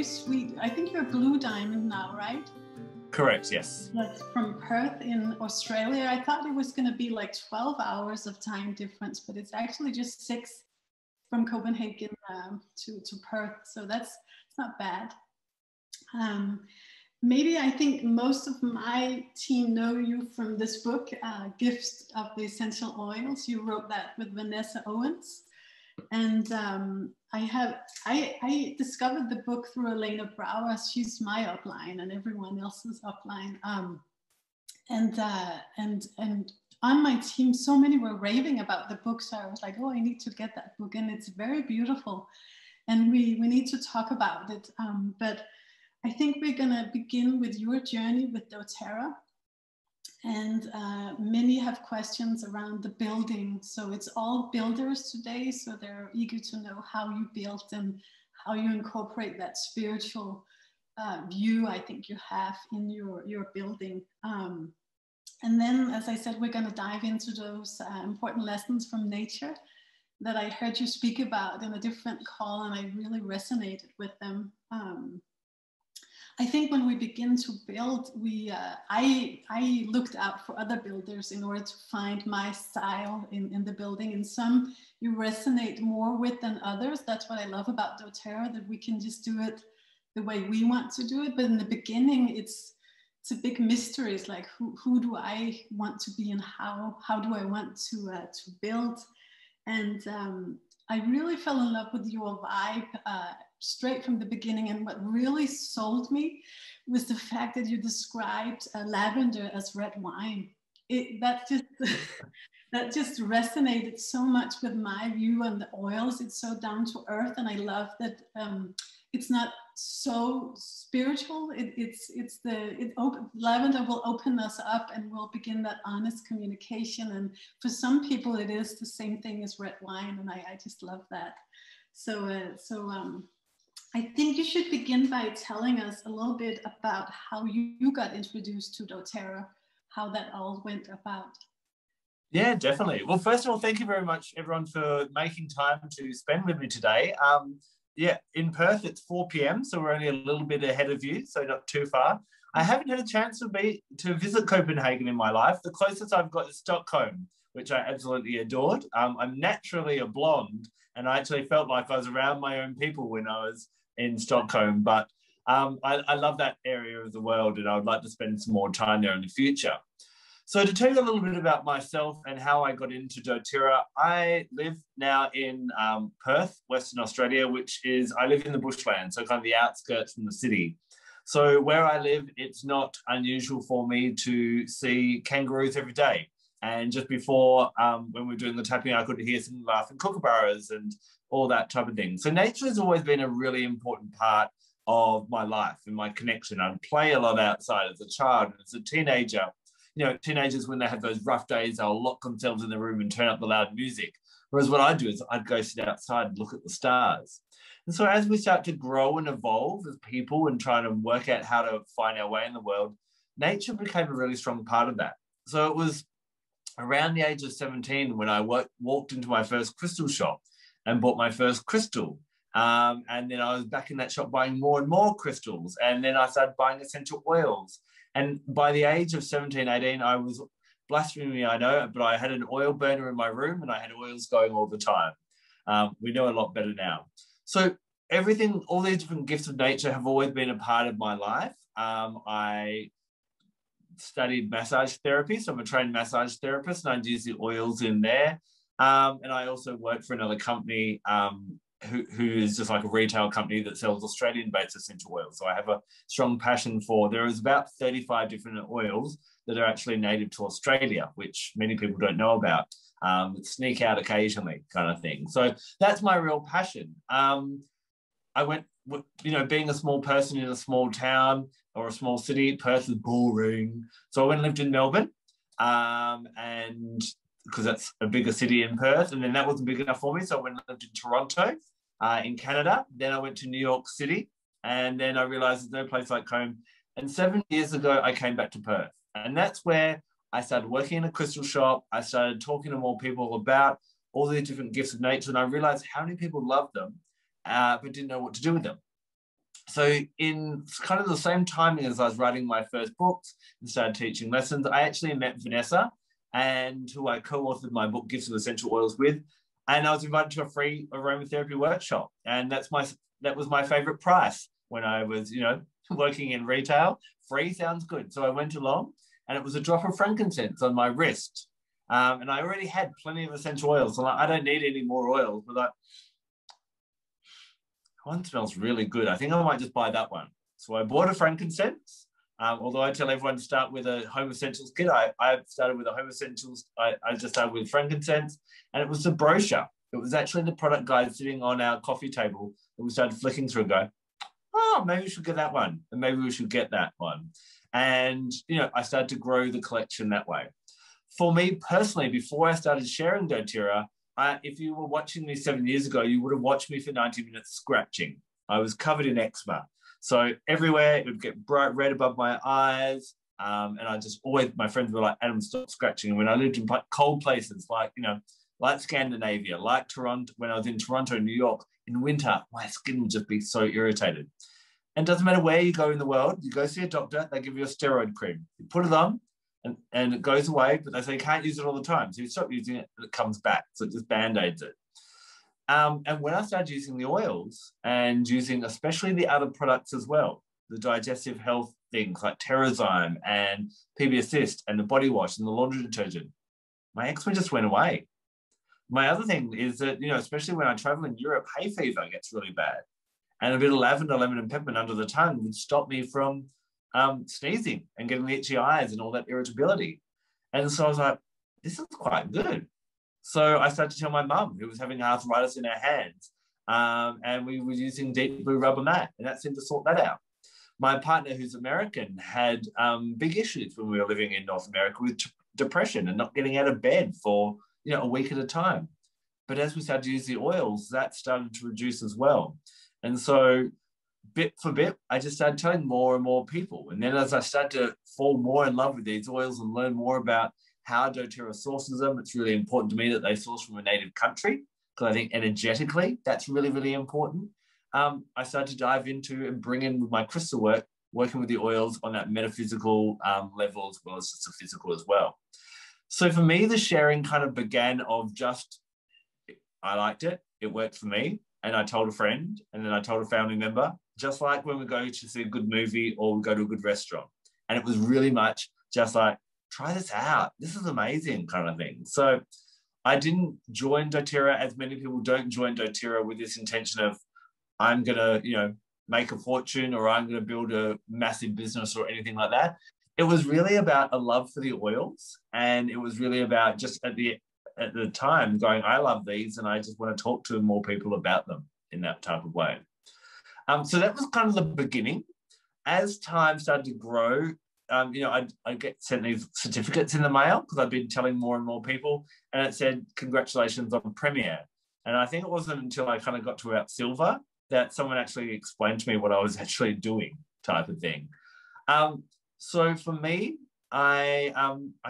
sweet. I think you're Blue Diamond now, right? Correct, yes. That's from Perth in Australia. I thought it was going to be like 12 hours of time difference, but it's actually just 6 from Copenhagen to Perth. So it's not bad. Maybe I think most of my team know you from this book, Gifts of the Essential Oils. You wrote that with Vanessa Owens. And I discovered the book through Elena Brouwer. She's my upline and everyone else's upline. And on my team, so many were raving about the book. So I was like, oh, I need to get that book. And it's very beautiful. And we need to talk about it. But I think we're going to begin with your journey with Doterra. And many have questions around the building. So it's all builders today. So they're eager to know how you built and how you incorporate that spiritual view I think you have in your building. And then, as I said, we're going to dive into those important lessons from nature that I heard you speak about in a different call, and I really resonated with them. I think when we begin to build, I looked out for other builders in order to find my style in the building. And some you resonate more with than others. That's what I love about Doterra, that we can just do it the way we want to do it. But in the beginning, it's a big mystery. It's like, who do I want to be and how do I want to build? And I really fell in love with your vibe straight from the beginning. And what really sold me was the fact that you described lavender as red wine. That just resonated so much with my view on the oils. It's so down to earth, and I love that it's not so spiritual. Lavender will open us up and will begin that honest communication. And for some people, it is the same thing as red wine, and I just love that. So I think you should begin by telling us a little bit about how you got introduced to Doterra, how that all went about. Yeah, definitely. Well, first of all, thank you very much, everyone, for making time to spend with me today. Yeah, in Perth, it's 4 p.m, so we're only a little bit ahead of you, so not too far. I haven't had a chance to visit Copenhagen in my life. The closest I've got is Stockholm, which I absolutely adored. I'm naturally a blonde, and I actually felt like I was around my own people when I was in Stockholm, but I love that area of the world, and I would like to spend some more time there in the future. So to tell you a little bit about myself and how I got into Doterra, I live now in Perth, Western Australia, I live in the bushland, so kind of the outskirts from the city. So where I live, it's not unusual for me to see kangaroos every day. And just before, when we were doing the tapping, I could hear some laughing kookaburras and all that type of thing. So nature has always been a really important part of my life and my connection. I'd play a lot outside as a child and as a teenager. You know, teenagers, when they have those rough days, they'll lock themselves in the room and turn up the loud music. Whereas what I'd do is I'd go sit outside and look at the stars. And so as we start to grow and evolve as people and try to work out how to find our way in the world, nature became a really strong part of that. So it was around the age of 17 when I walked into my first crystal shop and bought my first crystal. And then I was back in that shop buying more and more crystals. And then I started buying essential oils. And by the age of 17, 18, I was, blasphemy, I know, but I had an oil burner in my room and I had oils going all the time. We know a lot better now. So everything, all these different gifts of nature have always been a part of my life. I studied massage therapy, so I'm a trained massage therapist, and I use the oils in there. And I also work for another company who is just like a retail company that sells Australian-based essential oils. So I have a strong passion for, there is about 35 different oils that are actually native to Australia, which many people don't know about. Sneak out occasionally kind of thing. So that's my real passion. I went, you know, being a small person in a small town or a small city, Perth is boring. So I went and lived in Melbourne, and because that's a bigger city in Perth, and then that wasn't big enough for me, so I went and lived in Toronto, in Canada. Then I went to New York City, and then I realized there's no place like home. And 7 years ago, I came back to Perth, and that's where I started working in a crystal shop. I started talking to more people about all these different gifts of nature, and I realized how many people loved them, but didn't know what to do with them. So in kind of the same timing as I was writing my first books and started teaching lessons, I actually met Vanessa, and who I co-authored my book Gifts of Essential Oils with. And I was invited to a free aromatherapy workshop. And that was my favorite price when I was, working in retail. Free sounds good. So I went along, and it was a drop of frankincense on my wrist. And I already had plenty of essential oils. So I don't need any more oils. But one smells really good. I think I might just buy that one. So I bought a frankincense. Although I tell everyone to start with a home essentials kit, I started with a home essentials. I just started with frankincense, and it was the brochure. It was actually the product guide sitting on our coffee table that we started flicking through and go, oh, maybe we should get that one, and maybe we should get that one. And, I started to grow the collection that way. For me personally, before I started sharing doTERRA, if you were watching me 7 years ago, you would have watched me for 90 minutes scratching. I was covered in eczema. So everywhere it would get bright red above my eyes. And I just always, my friends were like, Adam, stop scratching. And when I lived in cold places like Scandinavia, like Toronto, when I was in Toronto, New York, in winter, my skin would just be so irritated. And it doesn't matter where you go in the world, you go see a doctor, they give you a steroid cream. You put it on and it goes away, but they say you can't use it all the time. So you stop using it and it comes back. So it just band-aids it. And when I started using the oils and using especially the other products as well, the digestive health things like Terrazyme and PB Assist and the body wash and the laundry detergent, my eczema just went away. My other thing is that, especially when I travel in Europe, hay fever gets really bad. And a bit of lavender, lemon and peppermint under the tongue would stop me from sneezing and getting the itchy eyes and all that irritability. And so I was like, this is quite good. So I started to tell my mum, who was having arthritis in her hands, and we were using deep blue rubber mat, and that seemed to sort that out. My partner, who's American, had big issues when we were living in North America with depression and not getting out of bed for a week at a time. But as we started to use the oils, that started to reduce as well. And so bit for bit, I just started telling more and more people. And then as I started to fall more in love with these oils and learn more about how doTERRA sources them, it's really important to me that they source from a native country, because I think energetically that's really, really important. I started to dive into and bring in with my crystal work, working with the oils on that metaphysical level as well as just the physical as well. So for me, the sharing kind of began of just, I liked it, it worked for me, and I told a friend, and then I told a family member, just like when we go to see a good movie or we go to a good restaurant. And it was really much just like, try this out, this is amazing kind of thing. So I didn't join doTERRA, as many people don't join doTERRA, with this intention of, I'm going to, make a fortune, or I'm going to build a massive business or anything like that. It was really about a love for the oils. And it was really about just at the time going, I love these and I just want to talk to more people about them in that type of way. So that was kind of the beginning. As time started to grow, I'd get sent these certificates in the mail because I'd been telling more and more people, and it said, congratulations on Premier. And I think it wasn't until I kind of got to about silver that someone actually explained to me what I was actually doing, type of thing. So for me, I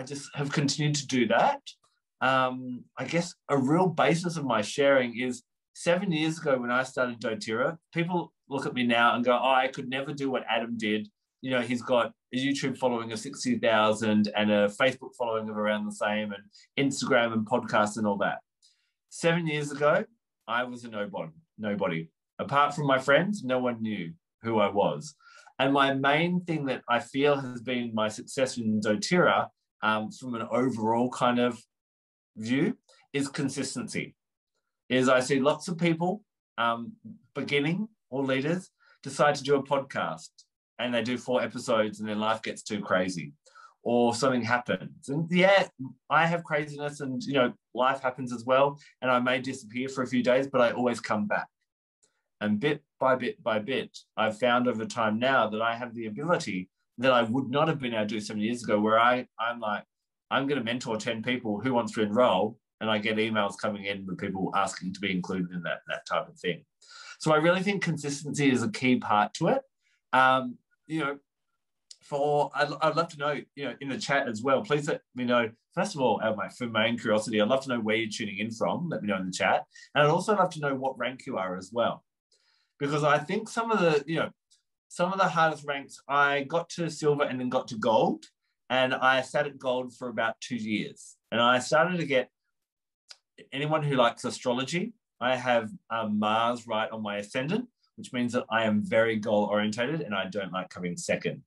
just have continued to do that. I guess a real basis of my sharing is 7 years ago when I started doTERRA, people look at me now and go, oh, I could never do what Adam did. He's got a YouTube following of 60,000 and a Facebook following of around the same, and Instagram and podcasts and all that. 7 years ago, I was a nobody. Apart from my friends, no one knew who I was. And my main thing that I feel has been my success in doTERRA, from an overall kind of view, is consistency. I see lots of people, beginning or leaders, decide to do a podcast, and they do 4 episodes and their life gets too crazy, or something happens. And yeah, I have craziness, and life happens as well, and I may disappear for a few days, but I always come back. And bit by bit, I've found over time now that I have the ability that I would not have been able to do 7 years ago, where I'm like, I'm going to mentor 10 people, who wants to enroll? And I get emails coming in with people asking to be included in that type of thing. So I really think consistency is a key part to it. I'd love to know, in the chat as well, please let me know, first of all, for my own curiosity, I'd love to know where you're tuning in from. Let me know in the chat. And I'd also love to know what rank you are as well. Because I think some of the, some of the hardest ranks, I got to silver and then got to gold. And I sat at gold for about 2 years. And I started to get, anyone who likes astrology, I have Mars right on my ascendant, which means that I am very goal orientated and I don't like coming second.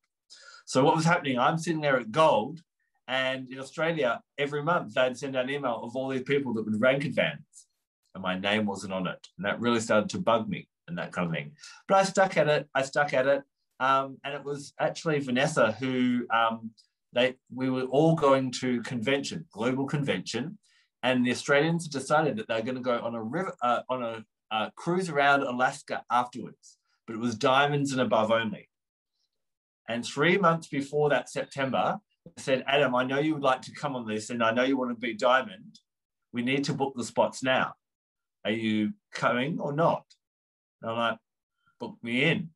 So what was happening, I'm sitting there at gold, and in Australia, every month they'd send out an email of all these people that would rank advance, and my name wasn't on it. And that really started to bug me and that kind of thing. But I stuck at it. And it was actually Vanessa who, we were all going to convention, global convention, and the Australians decided that they were going to go on a river, on a cruise around Alaska afterwards, but it was diamonds and above only. And 3 months before that September, I said, Adam, I know you would like to come on this, and I know you want to be diamond. We need to book the spots now. Are you coming or not? And I'm like, book me in.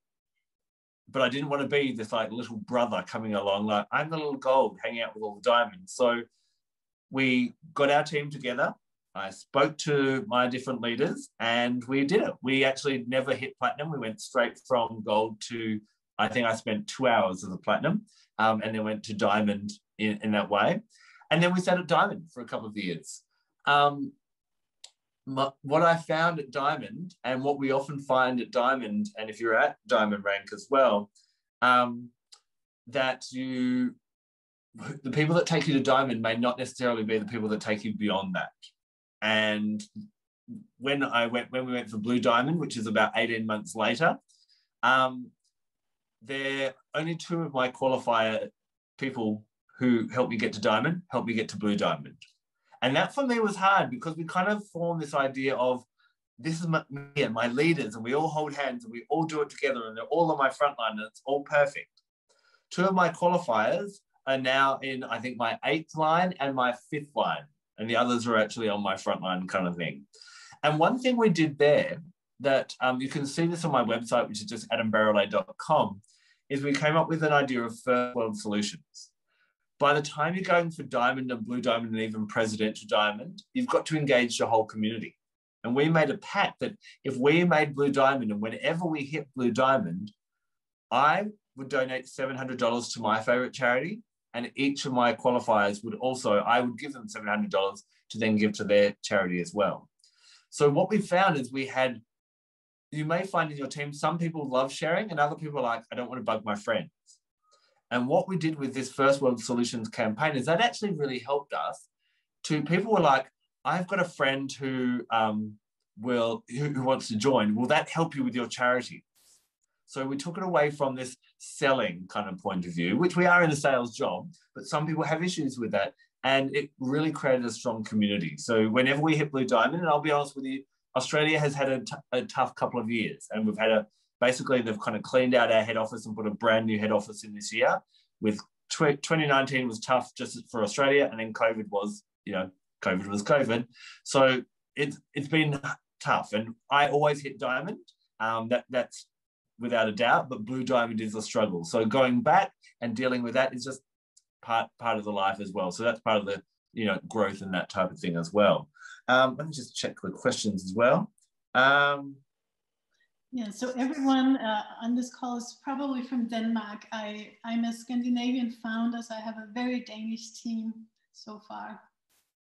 But I didn't want to be this like little brother coming along, like I'm the little gold hanging out with all the diamonds. So we got our team together. I spoke to my different leaders and we did it. We actually never hit platinum. We went straight from gold to, I think I spent 2 hours as a platinum, and then went to diamond in that way. And then we sat at diamond for a couple of years. What I found at diamond, and what we often find at diamond, and if you're at diamond rank as well, that the people that take you to diamond may not necessarily be the people that take you beyond that. And when we went for blue diamond, which is about 18 months later, there only 2 of my qualifier people who helped me get to diamond helped me get to blue diamond. And that for me was hard, because we kind of formed this idea of, this is me and my leaders, and we all hold hands and we all do it together, and they're all on my front line, and it's all perfect. 2 of my qualifiers are now in, I think, my 8th line and my 5th line, and the others are actually on my front line kind of thing. And one thing we did there that you can see this on my website, which is just adambarralet.com, is we came up with an idea of first world solutions. By the time you're going for diamond and blue diamond and even presidential diamond, you've got to engage your whole community. And we made a pact that if we made blue diamond, and whenever we hit blue diamond, I would donate $700 to my favorite charity, and each of my qualifiers would also, I would give them $700 to then give to their charity as well. So what we found is you may find in your team, some people love sharing and other people are like, I don't want to bug my friends. And what we did with this First World Solutions campaign is that actually really helped us. People were like, I've got a friend who wants to join. Will that help you with your charity? So we took it away from this selling kind of point of view, which we are in a sales job, but some people have issues with that. And it really created a strong community. So whenever we hit blue diamond, and I'll be honest with you, Australia has had a tough couple of years, and we've had basically they've kind of cleaned out our head office and put a brand new head office in this year. With 2019 was tough just for Australia, and then COVID was COVID. So it's been tough, and I always hit diamond. That's without a doubt, but blue diamond is a struggle. So going back and dealing with that is just part of the life as well. So that's part of the growth and that type of thing as well. Let me just check the questions as well. Yeah, so everyone on this call is probably from Denmark. I'm a Scandinavian founder, so I have a very Danish team so far.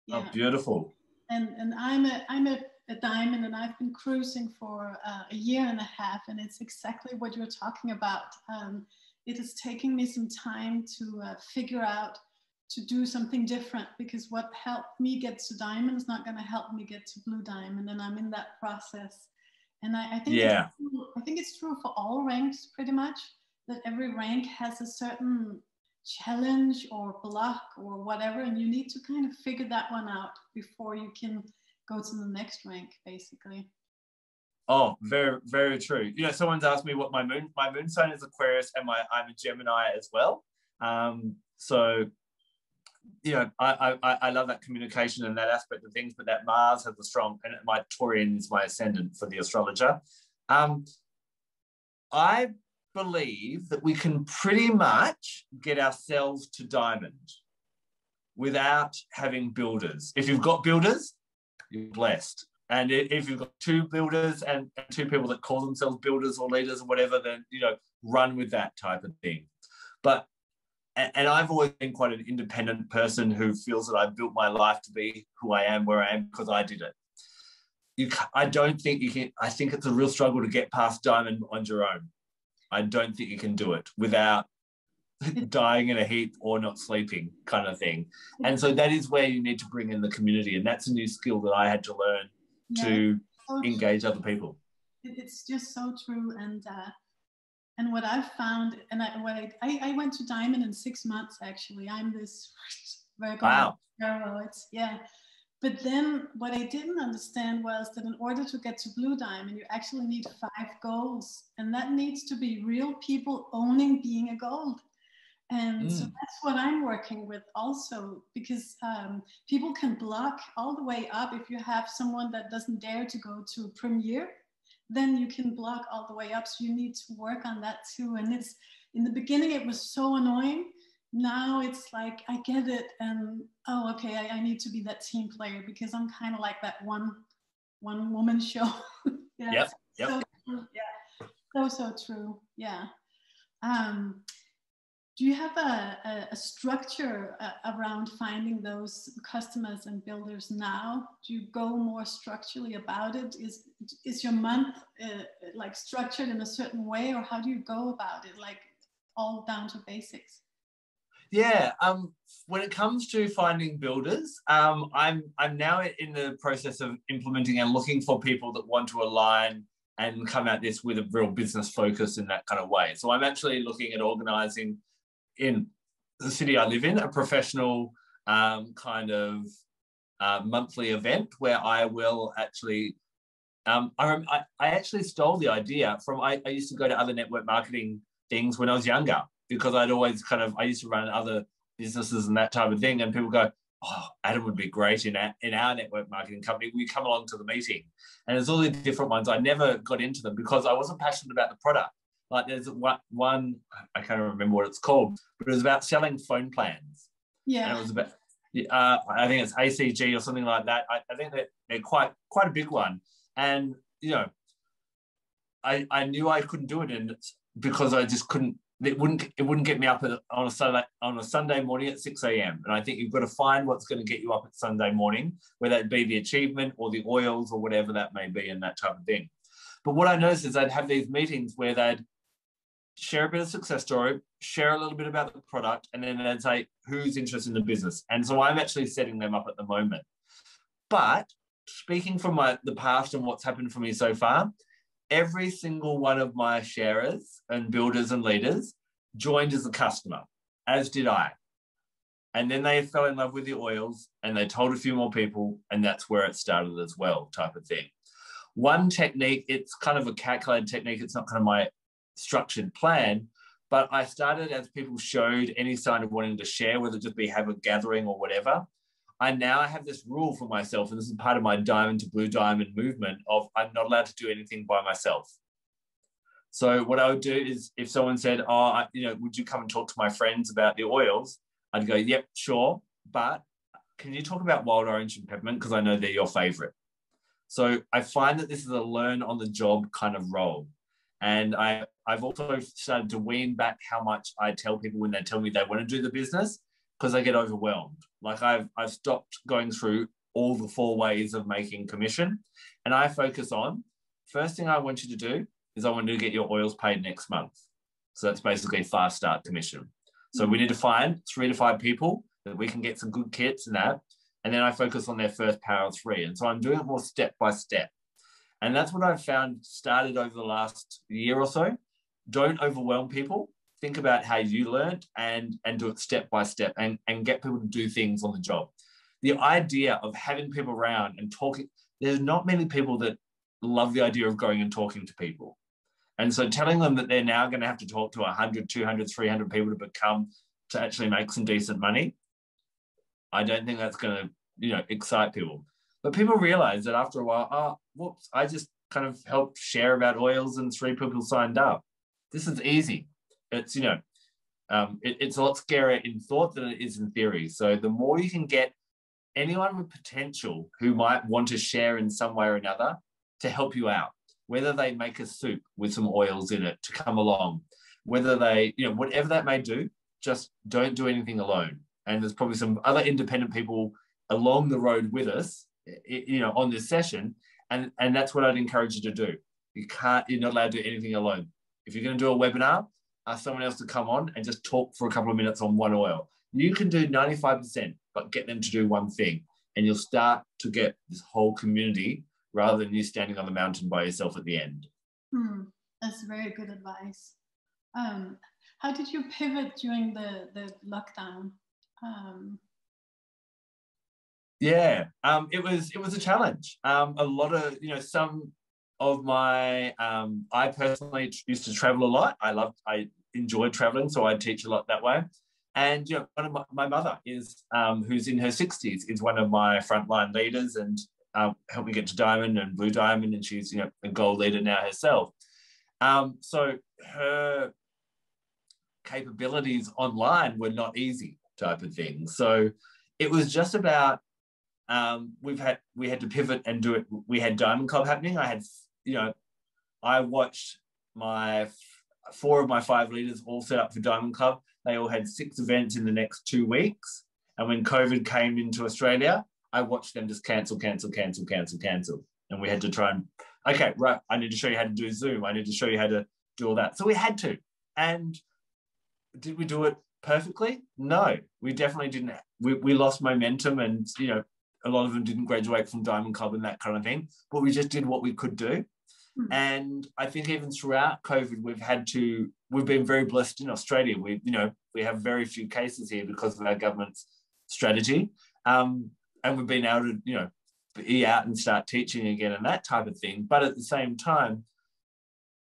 Yeah. Oh, beautiful. And I'm a diamond, and I've been cruising for a year and a half, and it's exactly what you're talking about. It is taking me some time to figure out to do something different, because what helped me get to diamond is not going to help me get to blue diamond, and I'm in that process. And I think it's true for all ranks pretty much, that every rank has a certain challenge or block or whatever, and you need to kind of figure that one out before you can go to the next rank, basically. Oh, very, very true. Someone's asked me what my moon sign is Aquarius, and I'm a Gemini as well. So I love that communication and that aspect of things, but that Mars has a strong, and my Taurian is my ascendant for the astrologer. I believe that we can pretty much get ourselves to diamond without having builders. If you've got builders, you're blessed. And if you've got two builders and two people that call themselves builders or leaders or whatever, then, run with that type of thing. And I've always been quite an independent person who feels that I've built my life to be who I am, where I am, because I did it. I don't think you can. I think it's a real struggle to get past diamond on your own. I don't think you can do it without dying in a heap or not sleeping, kind of thing. And so that is where you need to bring in the community. And that's a new skill that I had to learn to engage other people. It's just so true. And what I've found, and I went to diamond in 6 months, actually. I'm this Virgo. Wow. But then what I didn't understand was that in order to get to blue diamond, you actually need 5 goals. And that needs to be real people owning being a gold. And so that's what I'm working with also, because people can block all the way up. If you have someone that doesn't dare to go to a premiere, then you can block all the way up. So you need to work on that too. And it's, in the beginning, it was so annoying. Now it's like, I get it. And, okay, I need to be that team player, because I'm kind of like that one woman show. Yep. So true. Yeah. So true. Yeah. Do you have a structure around finding those customers and builders now? Do you go more structurally about it? Is your month like structured in a certain way, or how do you go about it, like all down to basics? Yeah, when it comes to finding builders, I'm now in the process of implementing and looking for people that want to align and come at this with a real business focus in that kind of way. So I'm actually looking at organising in the city I live in a professional kind of monthly event where I will actually, I actually stole the idea from, I used to go to other network marketing things when I was younger, because I'd always I used to run other businesses and that type of thing, and people go, oh, Adam would be great in our network marketing company. We come along to the meeting. And there's all the different ones. I never got into them because I wasn't passionate about the product. Like there's one, I can't remember what it's called, but it was about selling phone plans. Yeah. And it was about, I think it's ACG or something like that. I think that they're quite a big one. And, I knew I couldn't do it, and because I just couldn't, it wouldn't get me up on a Sunday morning at 6 a.m. And I think you've got to find what's going to get you up at Sunday morning, whether it be the achievement or the oils or whatever that may be, and that type of thing. But what I noticed is I'd have these meetings where they'd share a bit of success story, share a little bit about the product, and then they'd say, who's interested in the business? And so I'm actually setting them up at the moment. But speaking from the past and what's happened for me so far, every single one of my sharers and builders and leaders joined as a customer, as did I. And then they fell in love with the oils and they told a few more people, and that's where it started as well, type of thing. One technique, it's kind of a calculated technique. It's not kind of my structured plan, but I started as people showed any sign of wanting to share, whether it just be have a gathering or whatever. I now have this rule for myself, and this is part of my diamond to blue diamond movement of I'm not allowed to do anything by myself. So what I would do is if someone said, oh, would you come and talk to my friends about the oils? I'd go, yep, sure. But can you talk about wild orange and peppermint? Because I know they're your favorite. So I find that this is a learn on the job kind of role. And I've also started to wean back how much I tell people when they tell me they want to do the business, because I get overwhelmed. Like I've stopped going through all the 4 ways of making commission, and I focus on, first thing I want you to do is I want you to get your oils paid next month. So that's basically fast start commission. So we need to find 3 to 5 people that we can get some good kits and that, and then I focus on their first power of 3. And so I'm doing it more step by step. And that's what I've found started over the last year or so. Don't overwhelm people. Think about how you learned and do it step by step and get people to do things on the job. The idea of having people around and talking, there's not many people that love the idea of going and talking to people. And so telling them that they're now going to have to talk to 100, 200, 300 people to actually make some decent money, I don't think that's going to, excite people. But people realize that after a while, whoops, I just kind of helped share about oils and 3 people signed up. This is easy. It's, it's a lot scarier in thought than it is in theory. So the more you can get anyone with potential who might want to share in some way or another to help you out, whether they make a soup with some oils in it to come along, whether they, whatever that may do, just don't do anything alone. And there's probably some other independent people along the road with us, on this session. And that's what I'd encourage you to do. You're not allowed to do anything alone. If you're going to do a webinar, ask someone else to come on and just talk for a couple of minutes on one oil. You can do 95%, but get them to do one thing. And you'll start to get this whole community rather than you standing on the mountain by yourself at the end. That's very good advice. How did you pivot during the lockdown? It was a challenge. A lot of, some of my, I personally used to travel a lot. I enjoyed traveling, so I teach a lot that way. And, one of my mother is, who's in her 60s, is one of my frontline leaders and helped me get to Diamond and Blue Diamond, and she's, a gold leader now herself. So her capabilities online were not easy type of thing. So it was just about, we had to pivot and do it. We had Diamond Club happening. I watched my 4 of my 5 leaders all set up for Diamond Club. They all had 6 events in the next 2 weeks. And when COVID came into Australia, I watched them just cancel. And we had to try and, okay, right, I need to show you how to do Zoom. I need to show you how to do all that. So we had to. And did we do it perfectly? No, we definitely didn't. We lost momentum, and, a lot of them didn't graduate from Diamond Club and that kind of thing, but we just did what we could do. And I think even throughout COVID, we've been very blessed in Australia. We have very few cases here because of our government's strategy. And we've been able to, be out and start teaching again and that type of thing. But at the same time,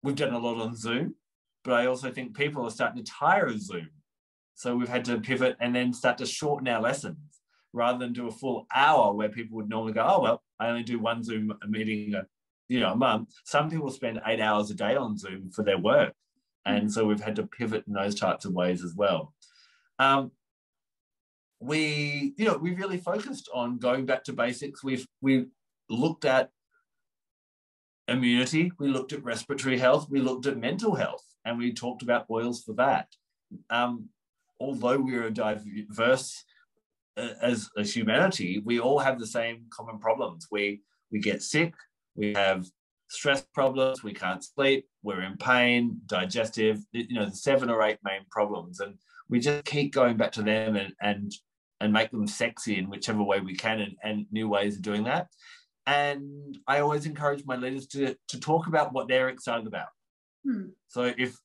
we've done a lot on Zoom, but I also think people are starting to tire of Zoom. So we've had to pivot and then start to shorten our lessons rather than do a full hour where people would normally go, oh, well, I only do one Zoom meeting a month. Some people spend 8 hours a day on Zoom for their work. And so we've had to pivot in those types of ways as well. We really focused on going back to basics. We looked at immunity, we looked at respiratory health, we looked at mental health, and we talked about oils for that. Although we're diverse as humanity, we all have the same common problems. We get sick, we have stress problems, we can't sleep, we're in pain, digestive, the 7 or 8 main problems. And we just keep going back to them and make them sexy in whichever way we can, and new ways of doing that. And I always encourage my leaders to talk about what they're excited about. So if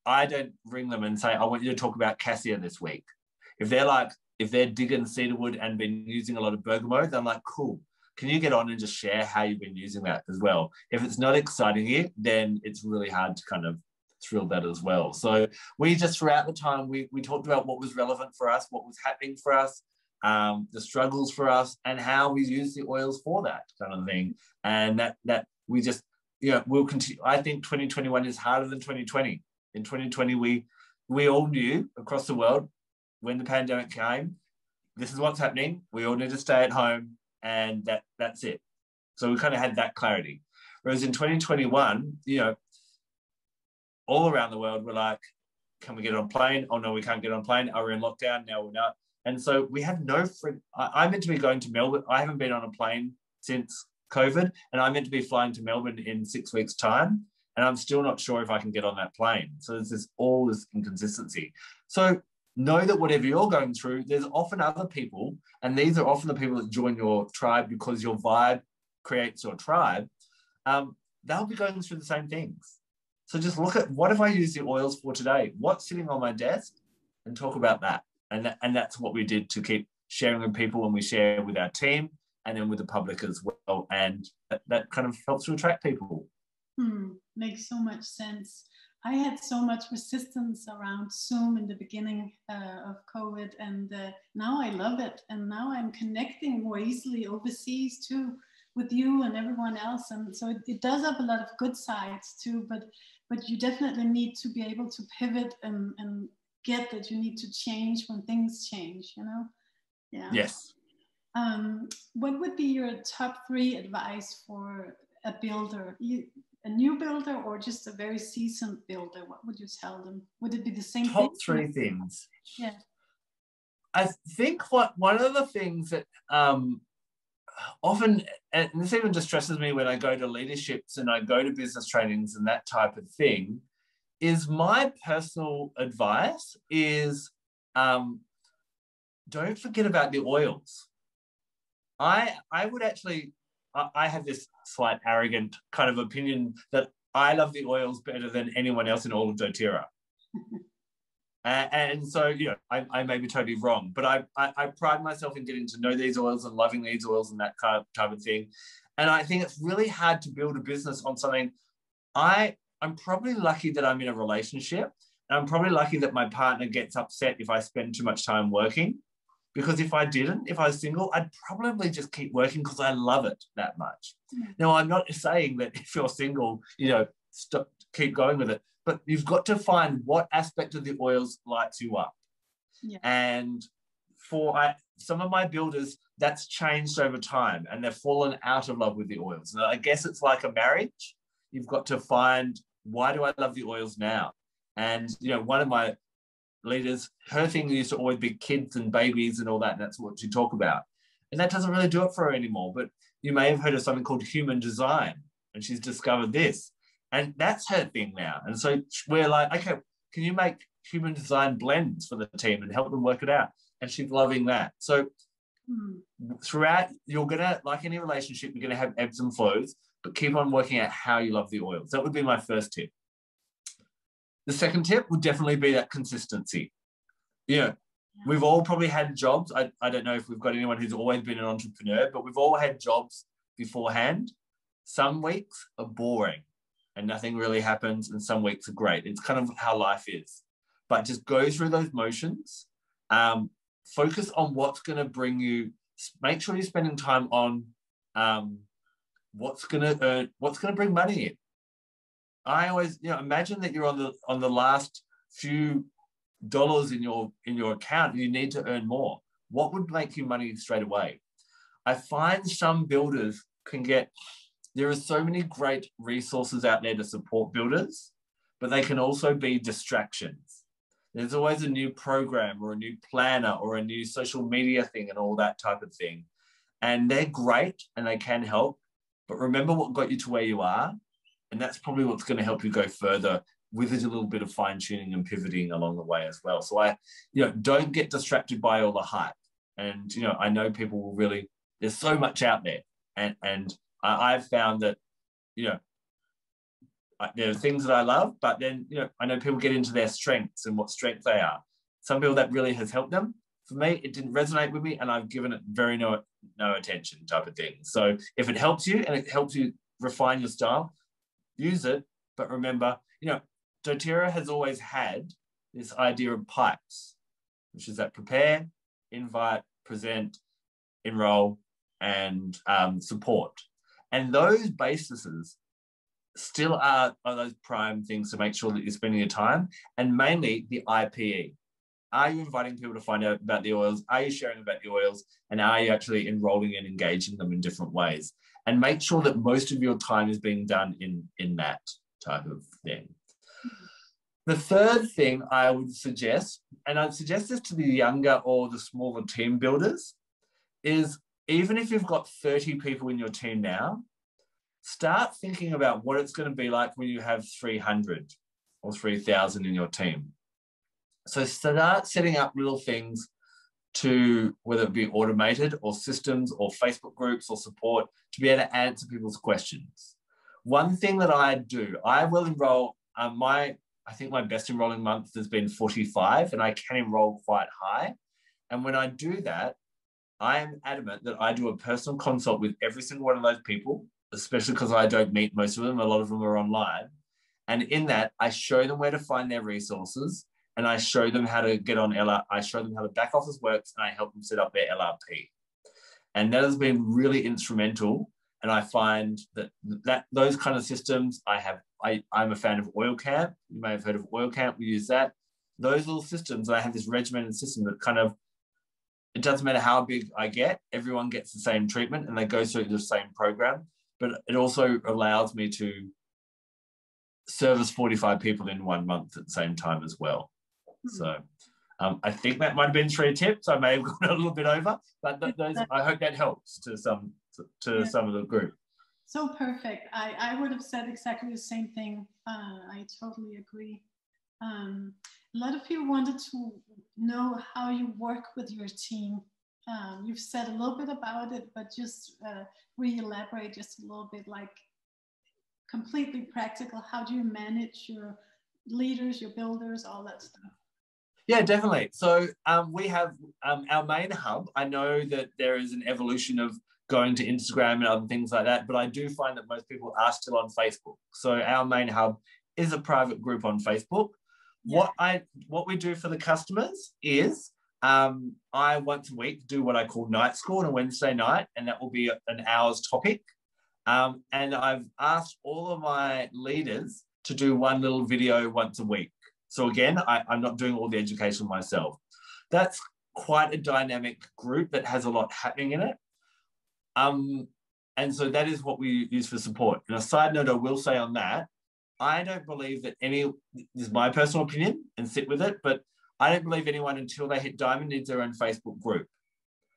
I don't ring them and say, I want you to talk about cassia this week, if they're digging cedarwood and been using a lot of bergamot, I'm like, cool, can you get on and just share how you've been using that as well? If it's not exciting you, then it's really hard to kind of thrill that as well. So we just, throughout the time, we talked about what was relevant for us, what was happening for us, the struggles for us, and how we use the oils for that kind of thing. And that we just, we'll continue. I think 2021 is harder than 2020. In 2020, we all knew across the world when the pandemic came, this is what's happening. We all need to stay at home, and that's it. So we kind of had that clarity. Whereas in 2021, all around the world, we're like, can we get on a plane? Oh, no, we can't get on a plane. Oh, we're in lockdown. Now we're not. And so we have no free. I'm meant to be going to Melbourne. I haven't been on a plane since COVID, and I'm meant to be flying to Melbourne in 6 weeks' time. And I'm still not sure if I can get on that plane. So there's all this inconsistency. So know that whatever you're going through, there's often other people, and these are often the people that join your tribe because your vibe creates your tribe. They'll be going through the same things. So just look at, what have I used the oils for today? What's sitting on my desk? And talk about that. And that's what we did to keep sharing with people, and we share with our team and then with the public as well. And that kind of helps to attract people. Makes so much sense. I had so much resistance around Zoom in the beginning of COVID, and now I love it. And now I'm connecting more easily overseas too with you and everyone else. And so it does have a lot of good sides too, but you definitely need to be able to pivot and get that you need to change when things change, Yeah. Yes. What would be your top 3 advice for a builder, a new builder or just a very seasoned builder? What would you tell them? Would it be the same Top thing? 3 things. Yeah. I think one of the things that often, and this even distresses me when I go to leaderships and I go to business trainings and that type of thing, is my personal advice is don't forget about the oils. I would actually, I have this slight arrogant kind of opinion that I love the oils better than anyone else in all of Doterra. And so, you know, I may be totally wrong, but I pride myself in getting to know these oils and loving these oils and that kind of type of thing. And I think it's really hard to build a business on something. I'm probably lucky that I'm in a relationship, and I'm probably lucky that my partner gets upset if I spend too much time working. Because if I didn't, if I was single, I'd probably just keep working because I love it that much. Mm. Now, I'm not saying that if you're single, you know, keep going with it. But you've got to find what aspect of the oils lights you up. Yeah. And for some of my builders, that's changed over time and they've fallen out of love with the oils. And I guess it's like a marriage. You've got to find, why do I love the oils now? And, you know, one of my leaders, her thing used to always be kids and babies and all that, and that's what she talk about. And that doesn't really do it for her anymore. But you may have heard of something called human design, and she's discovered this. And that's her thing now. And so we're like, okay, can you make human design blends for the team and help them work it out? And she's loving that. So throughout, you're going to, like any relationship, you're going to have ebbs and flows, but keep on working out how you love the oils. That would be my first tip. The second tip would definitely be that consistency. You know, we've all probably had jobs. I don't know if we've got anyone who's always been an entrepreneur, but we've all had jobs beforehand. Some weeks are boring and nothing really happens, and some weeks are great. It's kind of how life is. But just go through those motions. Focus on what's going to bring you. Make sure you're spending time on what's going to bring money in. I always, you know, imagine that you're on the last few dollars in your account and you need to earn more. What would make you money straight away? I find some builders there are so many great resources out there to support builders, but they can also be distractions. There's always a new program or a new planner or a new social media thing and all that type of thing. And they're great and they can help, but remember what got you to where you are. And that's probably what's going to help you go further with a little bit of fine tuning and pivoting along the way as well. So don't get distracted by all the hype. And, you know, I know people will really, there's so much out there. And I've found that, you know, there are things that I love, but then, you know, I know people get into their strengths and what strengths they are. Some people that really has helped them. For me, it didn't resonate with me and I've given it very no attention type of thing. So if it helps you and it helps you refine your style, use it. But remember, you know, Doterra has always had this idea of pipes, which is that prepare, invite, present, enroll, and support. And those bases still are those prime things to make sure that you're spending your time, and mainly the IPE. Are you inviting people to find out about the oils? Are you sharing about the oils? And are you actually enrolling and engaging them in different ways? And make sure that most of your time is being done in that type of thing. The third thing I would suggest, and I'd suggest this to the younger or the smaller team builders, is even if you've got 30 people in your team now, start thinking about what it's going to be like when you have 300 or 3,000 in your team. So start setting up little things to, whether it be automated or systems or Facebook groups or support, to be able to answer people's questions. One thing that I do, I will enroll, I think my best enrolling month has been 45, and I can enroll quite high. And when I do that, I am adamant that I do a personal consult with every single one of those people, especially because I don't meet most of them. A lot of them are online. And in that, I show them where to find their resources, and I show them how to get on LR. I show them how the back office works, and I help them set up their LRP. And that has been really instrumental. And I find that those kind of systems, I'm a fan of OilCamp. You may have heard of OilCamp. We use that. Those little systems, I have this regimented system that kind of, it doesn't matter how big I get, everyone gets the same treatment and they go through the same program. But it also allows me to service 45 people in 1 month at the same time as well. So I think that might have been 3 tips. I may have gone a little bit over, but those, I hope that helps to some of the group. So perfect. I would have said exactly the same thing. I totally agree. A lot of people wanted to know how you work with your team. You've said a little bit about it, but just re-elaborate just a little bit, like completely practical. How do you manage your leaders, your builders, all that stuff? Yeah, definitely. So we have our main hub. I know that there is an evolution of going to Instagram and other things like that, but I do find that most people are still on Facebook. So our main hub is a private group on Facebook. Yeah. What we do for the customers is I once a week do what I call night school on a Wednesday night, and that will be an hour's topic. And I've asked all of my leaders to do one little video once a week. So again, I'm not doing all the education myself. That's quite a dynamic group that has a lot happening in it. And so that is what we use for support. And a side note I will say on that, I don't believe that this is my personal opinion and sit with it, but I don't believe anyone until they hit Diamond needs their own Facebook group.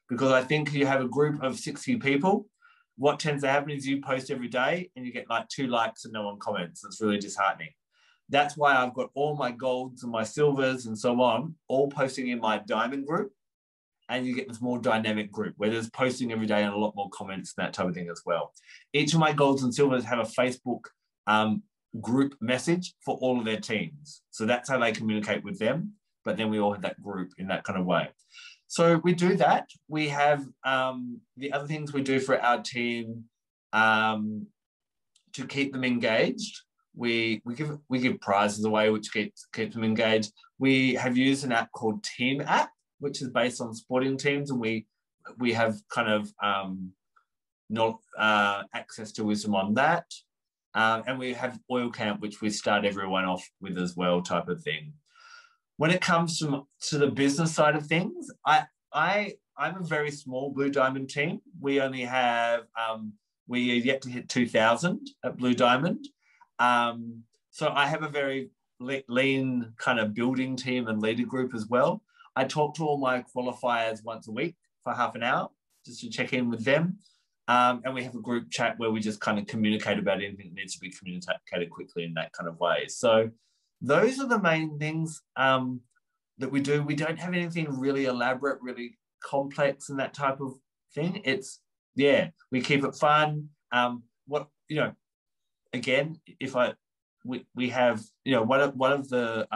Because I think you have a group of 60 people, what tends to happen is you post every day and you get like 2 likes and no one comments. It's really disheartening. That's why I've got all my golds and my silvers and so on, all posting in my Diamond group. And you get this more dynamic group where there's posting every day and a lot more comments and that type of thing as well. Each of my golds and silvers have a Facebook group message for all of their teams. So that's how they communicate with them. But then we all have that group in that kind of way. So we do that. We have the other things we do for our team to keep them engaged. We give prizes away, which keeps them engaged. We have used an app called Team App, which is based on sporting teams, and we have kind of access to wisdom on that. And we have Oil Camp, which we start everyone off with as well, type of thing. When it comes to the business side of things, I'm a very small Blue Diamond team. We only have, we are yet to hit 2,000 at Blue Diamond. So I have a very lean kind of building team and leader group as well. I talk to all my qualifiers once a week for half an hour just to check in with them. And we have a group chat where we just kind of communicate about anything that needs to be communicated quickly in that kind of way. So those are the main things that we do. We don't have anything really elaborate, really complex and that type of thing. It's, yeah, we keep it fun. Again, we have, one of the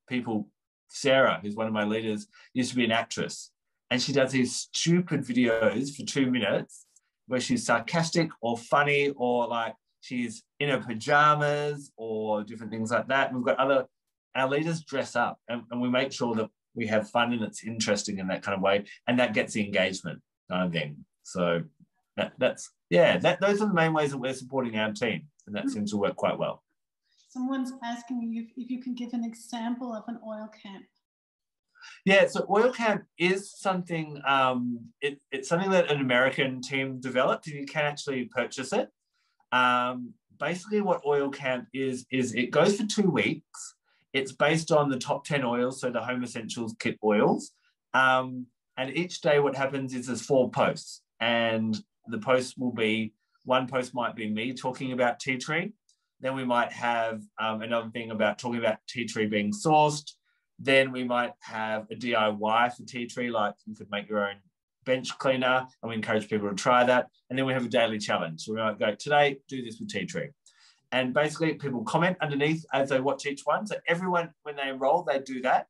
people, Sarah, who's one of my leaders, used to be an actress, and she does these stupid videos for 2 minutes where she's sarcastic or funny or like she's in her pajamas or different things like that. And we've got our leaders dress up and we make sure that we have fun and it's interesting in that kind of way, and that gets the engagement kind of thing. So those are the main ways that we're supporting our team, and that seems to work quite well. Someone's asking you if you can give an example of an oil camp. Yeah, so Oil Camp is something, it's something that an American team developed, and you can actually purchase it. Basically what Oil Camp is it goes for 2 weeks. It's based on the top 10 oils, so the Home Essentials kit oils. And each day what happens is there's 4 posts, and the posts will be, one post might be me talking about tea tree. Then we might have another thing about talking about tea tree being sourced. Then we might have a DIY for tea tree, like you could make your own bench cleaner, and we encourage people to try that. And then we have a daily challenge. So we might go, today, do this with tea tree. And basically people comment underneath as they watch each one. So everyone, when they enroll, they do that.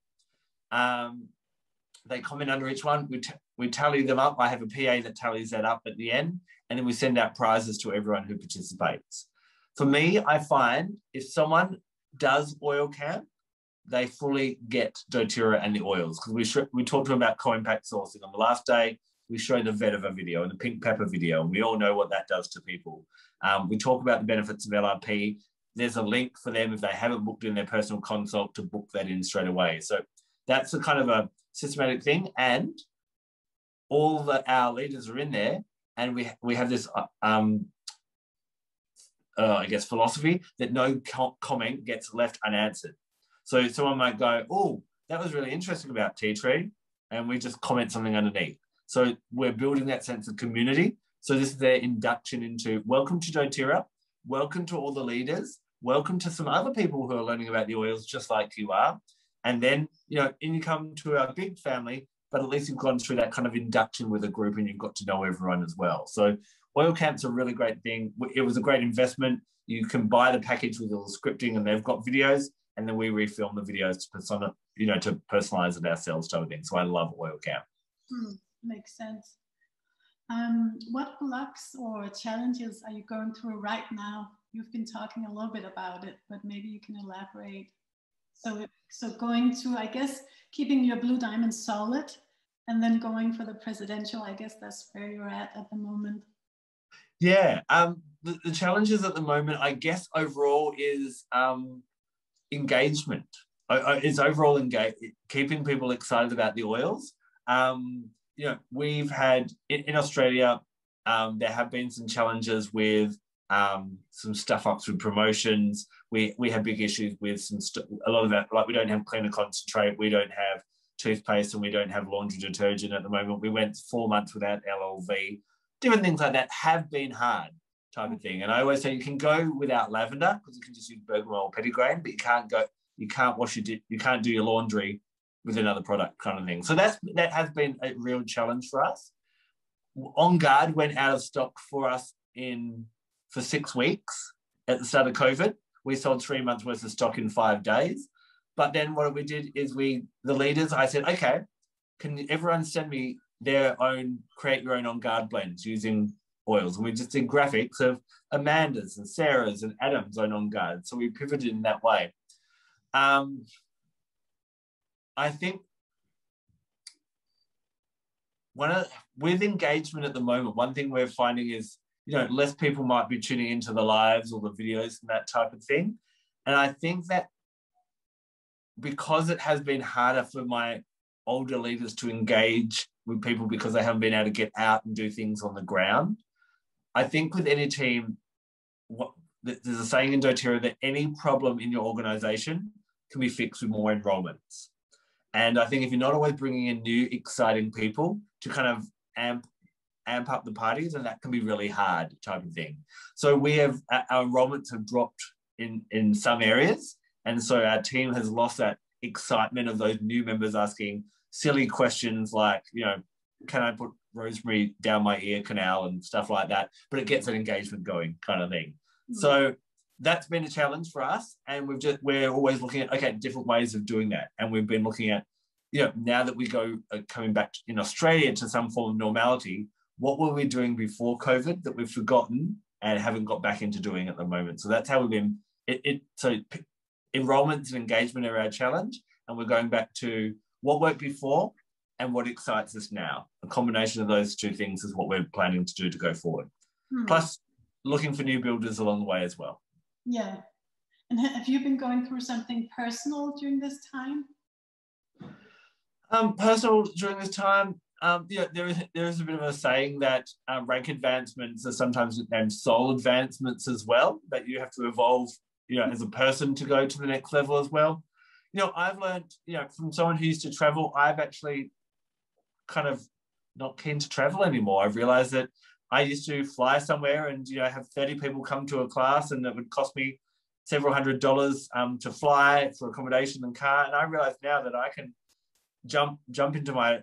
They comment under each one. We tally them up. I have a PA that tallies that up at the end. And then we send out prizes to everyone who participates. For me, I find if someone does Oil Camp, they fully get Doterra and the oils, because we talked to them about co-impact sourcing. On the last day, we show the vetiver video and the pink pepper video, and we all know what that does to people. We talk about the benefits of LRP. There's a link for them if they haven't booked in their personal consult to book that in straight away. So that's a kind of a systematic thing. And our leaders are in there, and we have this I guess philosophy that no comment gets left unanswered. So someone might go, "Oh, that was really interesting about Tea Tree," and we just comment something underneath. So we're building that sense of community. So this is their induction into welcome to Doterra, welcome to all the leaders, welcome to some other people who are learning about the oils just like you are. And then, in you come to our big family, but at least you've gone through that kind of induction with a group and you've got to know everyone as well. So oil camp's a really great thing. It was a great investment. You can buy the package with all the scripting and they've got videos, and then we refilm the videos to personalize it ourselves type of thing. So I love oil camp. Makes sense. What blocks or challenges are you going through right now? You've been talking a little bit about it, but maybe you can elaborate. So going to, I guess, keeping your blue diamond solid and then going for the presidential, I guess that's where you're at the moment. Yeah. The challenges at the moment, I guess, overall is engagement. It's overall keeping people excited about the oils. We've had in Australia, there have been some challenges with some stuff ups with promotions. We have big issues with a lot of that, like we don't have cleaner concentrate, we don't have toothpaste, and we don't have laundry detergent at the moment. We went 4 months without LLV. Different things like that have been hard type of thing. And I always say you can go without lavender because you can just use bergamot or petitgrain, but you can't do your laundry with another product kind of thing. So that has been a real challenge for us. On Guard went out of stock for us for 6 weeks at the start of COVID. We sold 3 months worth of stock in 5 days. But then what we did is the leaders, I said, okay, can everyone send me create your own On Guard blends using oils? And we just did graphics of Amanda's and Sarah's and Adam's own On Guard. So we pivoted in that way. I think with engagement at the moment, one thing we're finding is, less people might be tuning into the lives or the videos and that type of thing. And I think that because it has been harder for my older leaders to engage with people because they haven't been able to get out and do things on the ground, I think with any team, there's a saying in doTERRA that any problem in your organization can be fixed with more enrollments. And I think if you're not always bringing in new, exciting people to kind of amp up the parties, and that can be really hard type of thing. So our enrollments have dropped in some areas. And so our team has lost that excitement of those new members asking silly questions like, can I put rosemary down my ear canal and stuff like that? But it gets that engagement going kind of thing. Mm-hmm. So that's been a challenge for us. And we're always looking at, different ways of doing that. And we've been looking at, now that we go coming back in Australia to some form of normality, what were we doing before COVID that we've forgotten and haven't got back into doing at the moment? So that's how we've been. So enrollments and engagement are our challenge, and we're going back to what worked before and what excites us now. A combination of those two things is what we're planning to do to go forward. Plus, looking for new builders along the way as well. Yeah. And have you been going through something personal during this time? Personal during this time, there is a bit of a saying that rank advancements are sometimes named soul advancements as well, that you have to evolve, as a person to go to the next level as well. I've learned, from someone who used to travel, I've actually kind of not keen to travel anymore. I've realized that I used to fly somewhere and, have 30 people come to a class, and it would cost me several $100s to fly for accommodation and car. And I realize now that I can jump into my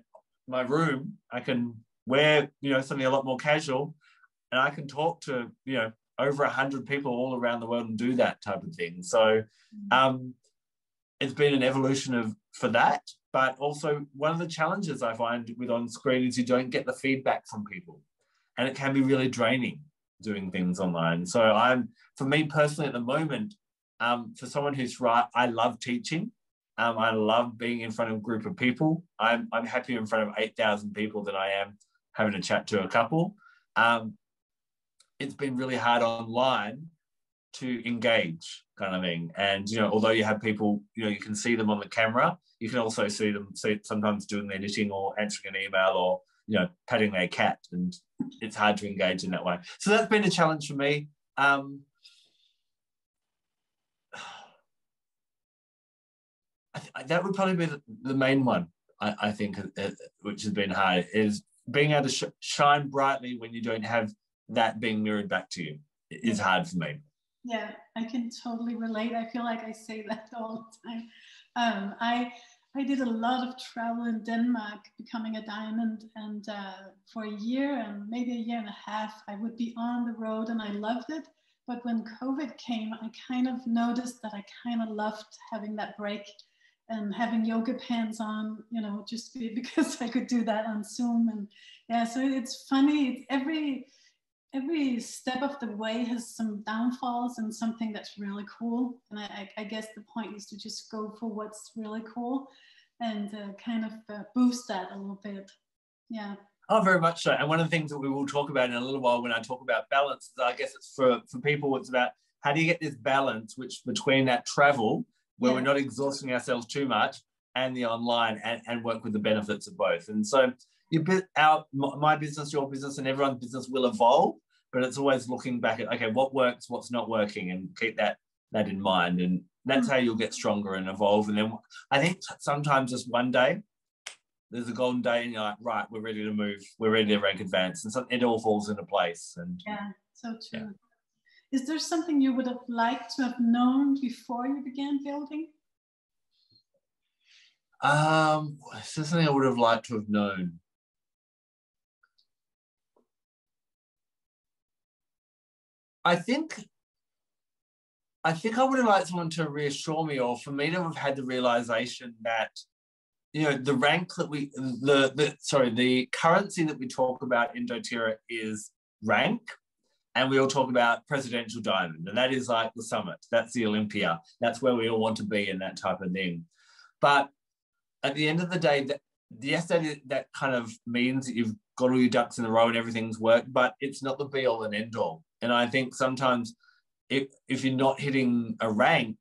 room, I can wear, something a lot more casual, and I can talk to, over 100 people all around the world and do that type of thing. So it's been an evolution for that. But also one of the challenges I find with on screen is you don't get the feedback from people, and it can be really draining doing things online. So for me personally at the moment, for someone who's I love teaching. I love being in front of a group of people. I'm happier in front of 8,000 people than I am having a chat to a couple. It's been really hard online to engage kind of thing. And, although you have people, you can see them on the camera, you can also see them sometimes doing the editing or answering an email or patting their cat, and it's hard to engage in that way. So that's been a challenge for me. That would probably be the main one, I think, which has been hard, is being able to shine brightly when you don't have that being mirrored back to you. It is hard for me. Yeah, I can totally relate. I feel like I say that all the time. I did a lot of travel in Denmark, becoming a diamond, and for a year and maybe a year and a half, I would be on the road, and I loved it. But when COVID came, I kind of noticed that I kind of loved having that break and having yoga pants on, just because I could do that on Zoom. And yeah, so it's funny. Every step of the way has some downfalls and something that's really cool. And I guess the point is to just go for what's really cool and kind of boost that a little bit. Yeah. Oh, very much so. And one of the things that we will talk about in a little while when I talk about balance is, I guess it's for people, it's about how do you get this balance which between that travel, where we're not exhausting ourselves too much, and the online, and work with the benefits of both. And so my business, your business, and everyone's business will evolve, but it's always looking back at, okay, what works, what's not working, and keep that in mind. And that's how you'll get stronger and evolve. And then I think sometimes just one day, there's a golden day and you're like, right, we're ready to move. We're ready to rank advance. And so it all falls into place. And yeah, so true. Yeah. Is there something you would have liked to have known before you began building? Is there something I would have liked to have known? I think I would have liked someone to reassure me, or for me to have had the realization that, the rank that the currency that we talk about in Doterra is rank, and we all talk about presidential diamond, and that is like the summit. That's the Olympia. That's where we all want to be, and that type of thing. But at the end of the day, that kind of means that you've got all your ducks in a row and everything's worked, but it's not the be all and end all. And I think sometimes if you're not hitting a rank,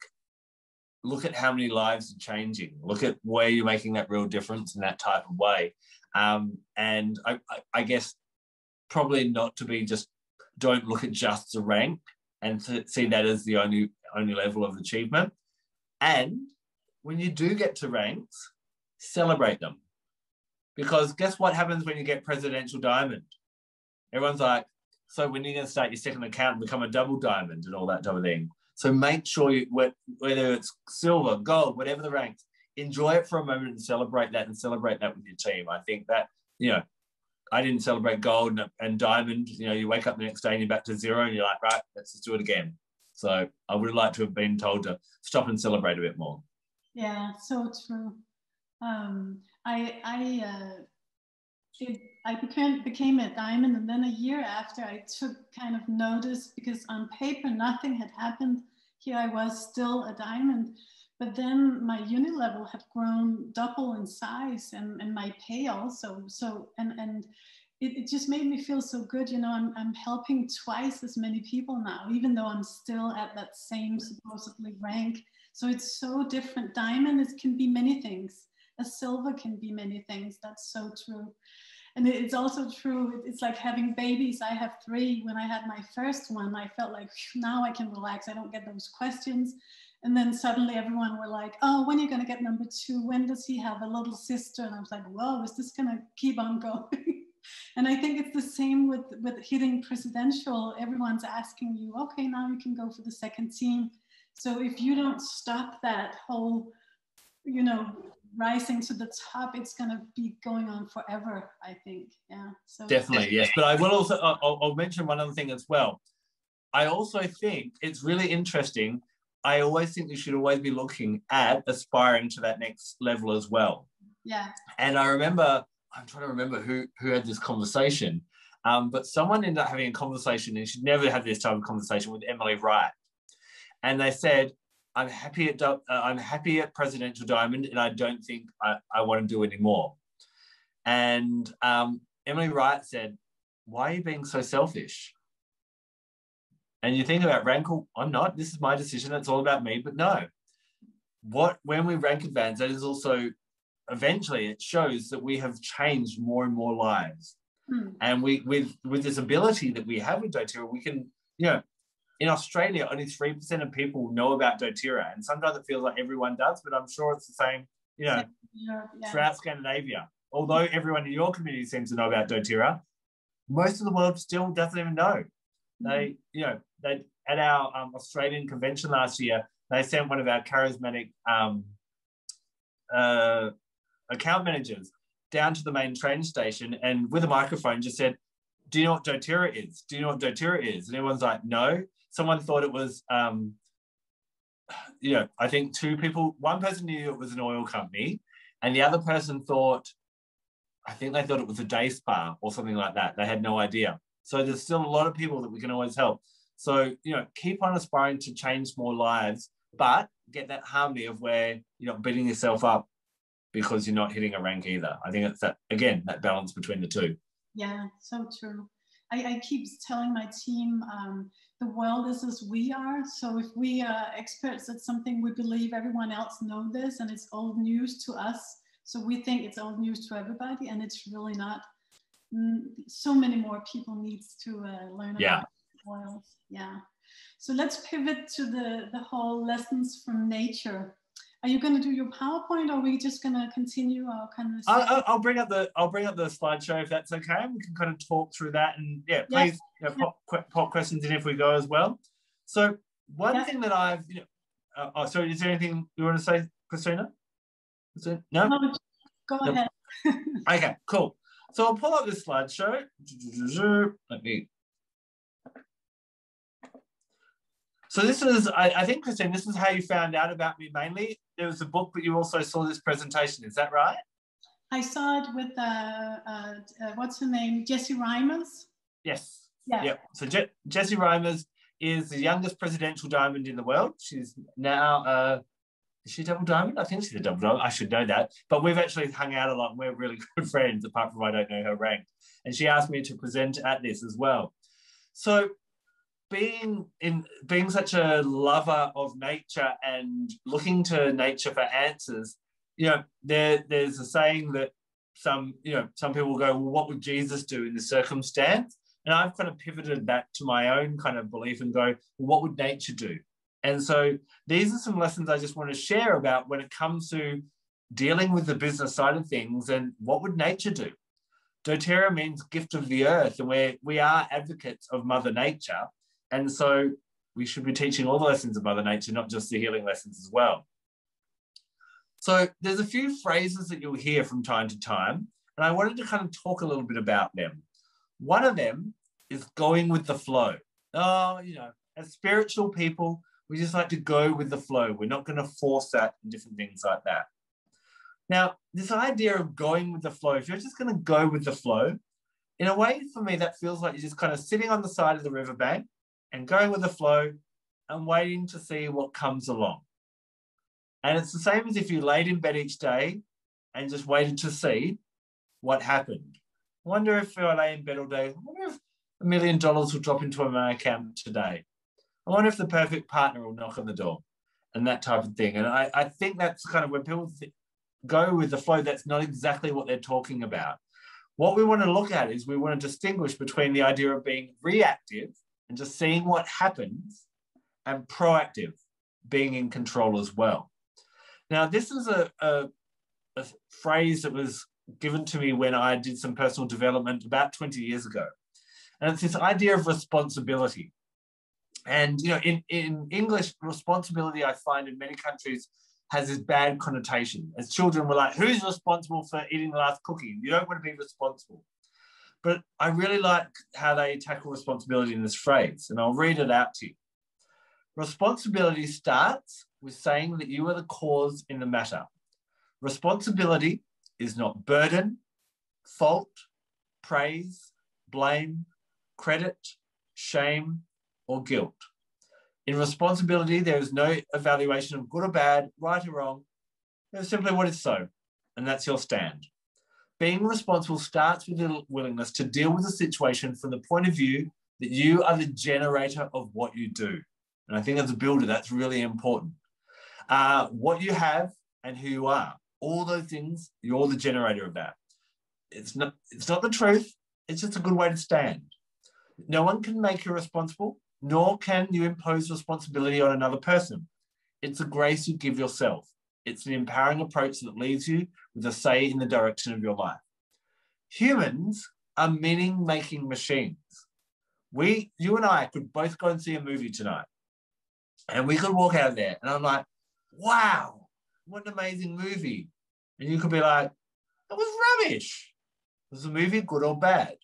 look at how many lives are changing. Look at where you're making that real difference in that type of way. And I guess probably not to be just, don't look at just the rank and see that as the only level of achievement. And when you do get to ranks, celebrate them. Because guess what happens when you get presidential diamond? Everyone's like, so when you're going to start your second account and become a double diamond and all that type of thing. So make sure whether it's silver, gold, whatever the ranks, enjoy it for a moment and celebrate that with your team. I think that, I didn't celebrate gold and diamond. You wake up the next day and you're back to zero and you're like, right, let's just do it again. So I would have liked to have been told to stop and celebrate a bit more. Yeah, so true. I became a diamond, and then a year after I took kind of notice, because on paper nothing had happened. Here I was still a diamond, but then my uni level had grown double in size, and my pay also. So and it just made me feel so good. I'm helping twice as many people now, even though I'm still at that same supposedly rank. So it's so different. Diamond can be many things. A silver can be many things. That's so true. And it's also true, it's like having babies. I have 3. When I had my first one, I felt like, now I can relax. I don't get those questions. And then suddenly everyone were like, oh, when are you going to get number 2? When does he have a little sister? And I was like, whoa, is this going to keep on going? And I think it's the same with hitting presidential. Everyone's asking you, okay, now you can go for the second team. So if you don't stop that whole, rising to the top, it's going to be going on forever, I think. Yeah. So definitely, yes. But I will also, I'll mention one other thing as well. I also think it's really interesting. I always think you should always be looking at aspiring to that next level as well. Yeah. And I'm trying to remember who had this conversation, but someone ended up having a conversation, and she'd never had this type of conversation, with Emily Wright. And they said, I'm happy at Presidential Diamond, and I don't think I want to do anymore. And Emily Wright said, why are you being so selfish? And you think about rank, I'm not. This is my decision. It's all about me. But no, when we rank advance, that is also eventually it shows that we have changed more and more lives. And we, with this ability that we have with Doterra, we can, you know, in Australia, only 3% of people know about Doterra. And sometimes it feels like everyone does, but I'm sure it's the same, you know, throughout Scandinavia. Although everyone in your community seems to know about Doterra, most of the world still doesn't even know. They, you know, they at our Australian convention last year, they sent one of our charismatic account managers down to the main train station and with a microphone just said, "Do you know what Doterra is? Do you know what Doterra is?" And everyone's like, "No." Someone thought it was, you know, I think one person knew it was an oil company and the other person thought, I think they thought it was a day spa or something like that. They had no idea. So there's still a lot of people that we can always help. So, you know, keep on aspiring to change more lives, but get that harmony of where you're not beating yourself up because you're not hitting a rank either. I think it's that, again, that balance between the two. Yeah, so true. I keep telling my team, the world is as we are. So if we are experts at something, we believe everyone else knows this and it's old news to us. So we think it's old news to everybody and it's really not. So many more people needs to learn about oils. Yeah. So let's pivot to the whole lessons from nature. Are you going to do your PowerPoint, or are we just going to continue our conversation? I'll bring up the slideshow if that's okay. We can kind of talk through that, and please pop questions in if we go as well. So one thing that I've, sorry, is there anything you want to say, Christina? No, go ahead. Okay, cool. So I'll pull up this slideshow. Let me. So this is, I think, Christine, this is how you found out about me mainly. There was a book, but you also saw this presentation. Is that right? I saw it with, what's her name? Jessie Reimers? Yes. Yeah. Yep. So Jessie Reimers is the youngest presidential diamond in the world. She's now, is she double diamond? I think she's a double diamond. I should know that. But we've actually hung out a lot and we're really good friends, apart from I don't know her rank. And she asked me to present at this as well. So being such a lover of nature and looking to nature for answers, there's a saying that some people go, well, what would Jesus do in this circumstance? And I've kind of pivoted that to my own kind of belief and go, well, what would nature do? And so these are some lessons I just want to share about when it comes to dealing with the business side of things and what would nature do? Doterra means gift of the earth, and we are advocates of Mother Nature. And so we should be teaching all the lessons of Mother Nature, not just the healing lessons as well. So there's a few phrases that you'll hear from time to time, and I wanted to kind of talk a little bit about them. One of them is going with the flow. As spiritual people, we just like to go with the flow. We're not going to force that and different things like that. Now, this idea of going with the flow, if you're just going to go with the flow, in a way, for me, that feels like you're just kind of sitting on the side of the riverbank and going with the flow and waiting to see what comes along. And it's the same as if you laid in bed each day and just waited to see what happened. I wonder if I lay in bed all day, I wonder if $1 million will drop into my account today. I wonder if the perfect partner will knock on the door and that type of thing. And I think that's kind of when people go with the flow, that's not exactly what they're talking about. What we want to look at is we want to distinguish between the idea of being reactive and just seeing what happens and proactive, being in control as well. Now, this is a phrase that was given to me when I did some personal development about 20 years ago. And it's this idea of responsibility. And, in English, responsibility, I find in many countries has this bad connotation. As children, we're like, who's responsible for eating the last cookie? You don't want to be responsible. But I really like how they tackle responsibility in this phrase, and I'll read it out to you. Responsibility starts with saying that you are the cause in the matter. Responsibility is not burden, fault, praise, blame, credit, shame, or guilt. In responsibility, there is no evaluation of good or bad, right or wrong. There's simply what is so, and that's your stand. Being responsible starts with the willingness to deal with the situation from the point of view that you are the generator of what you do. And I think as a builder, that's really important. What you have and who you are. all those things, you're the generator of that. It's not the truth. It's just a good way to stand. No one can make you responsible, nor can you impose responsibility on another person. It's a grace you give yourself. It's an empowering approach that leaves you with a say in the direction of your life. Humans are meaning-making machines. You and I could both go and see a movie tonight, and we could walk out of there, and I'm like, wow, what an amazing movie. And you could be like, it was rubbish. Was the movie good or bad?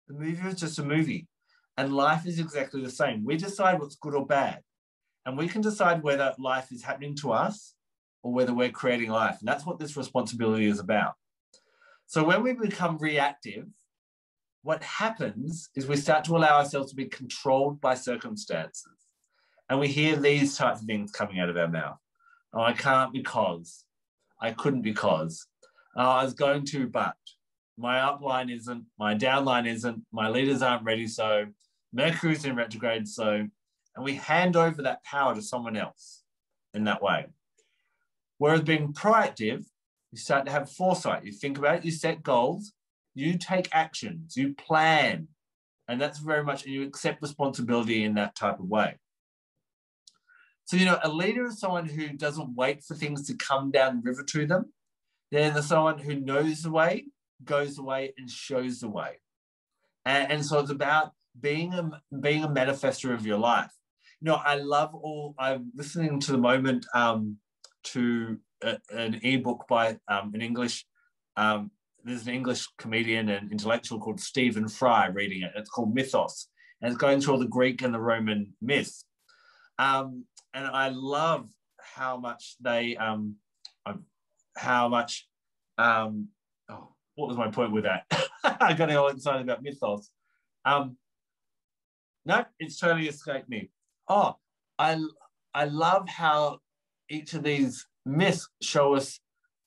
The movie was just a movie. And life is exactly the same. We decide what's good or bad. And we can decide whether life is happening to us or whether we're creating life. And that's what this responsibility is about. So when we become reactive, what happens is we start to allow ourselves to be controlled by circumstances. And we hear these types of things coming out of our mouth. Oh, I can't because. I couldn't because. Oh, I was going to, but. My upline isn't, my downline isn't, my leaders aren't ready, so Mercury's in retrograde, so, and we hand over that power to someone else in that way. Whereas being proactive, you start to have foresight. You think about it, you set goals, you take actions, you plan, and that's very much, and you accept responsibility in that type of way. So, a leader is someone who doesn't wait for things to come down the river to them. They're someone who knows the way, goes the way, and shows the way. And so it's about being a manifester of your life. I'm listening to the moment to an ebook by an English, there's an English comedian and intellectual called Stephen Fry reading it. It's called Mythos, and it's going through all the Greek and the Roman myths. And I love how much they, what was my point with that? I got all excited about Mythos. No, it's totally escaped me. Oh, I love how each of these myths show us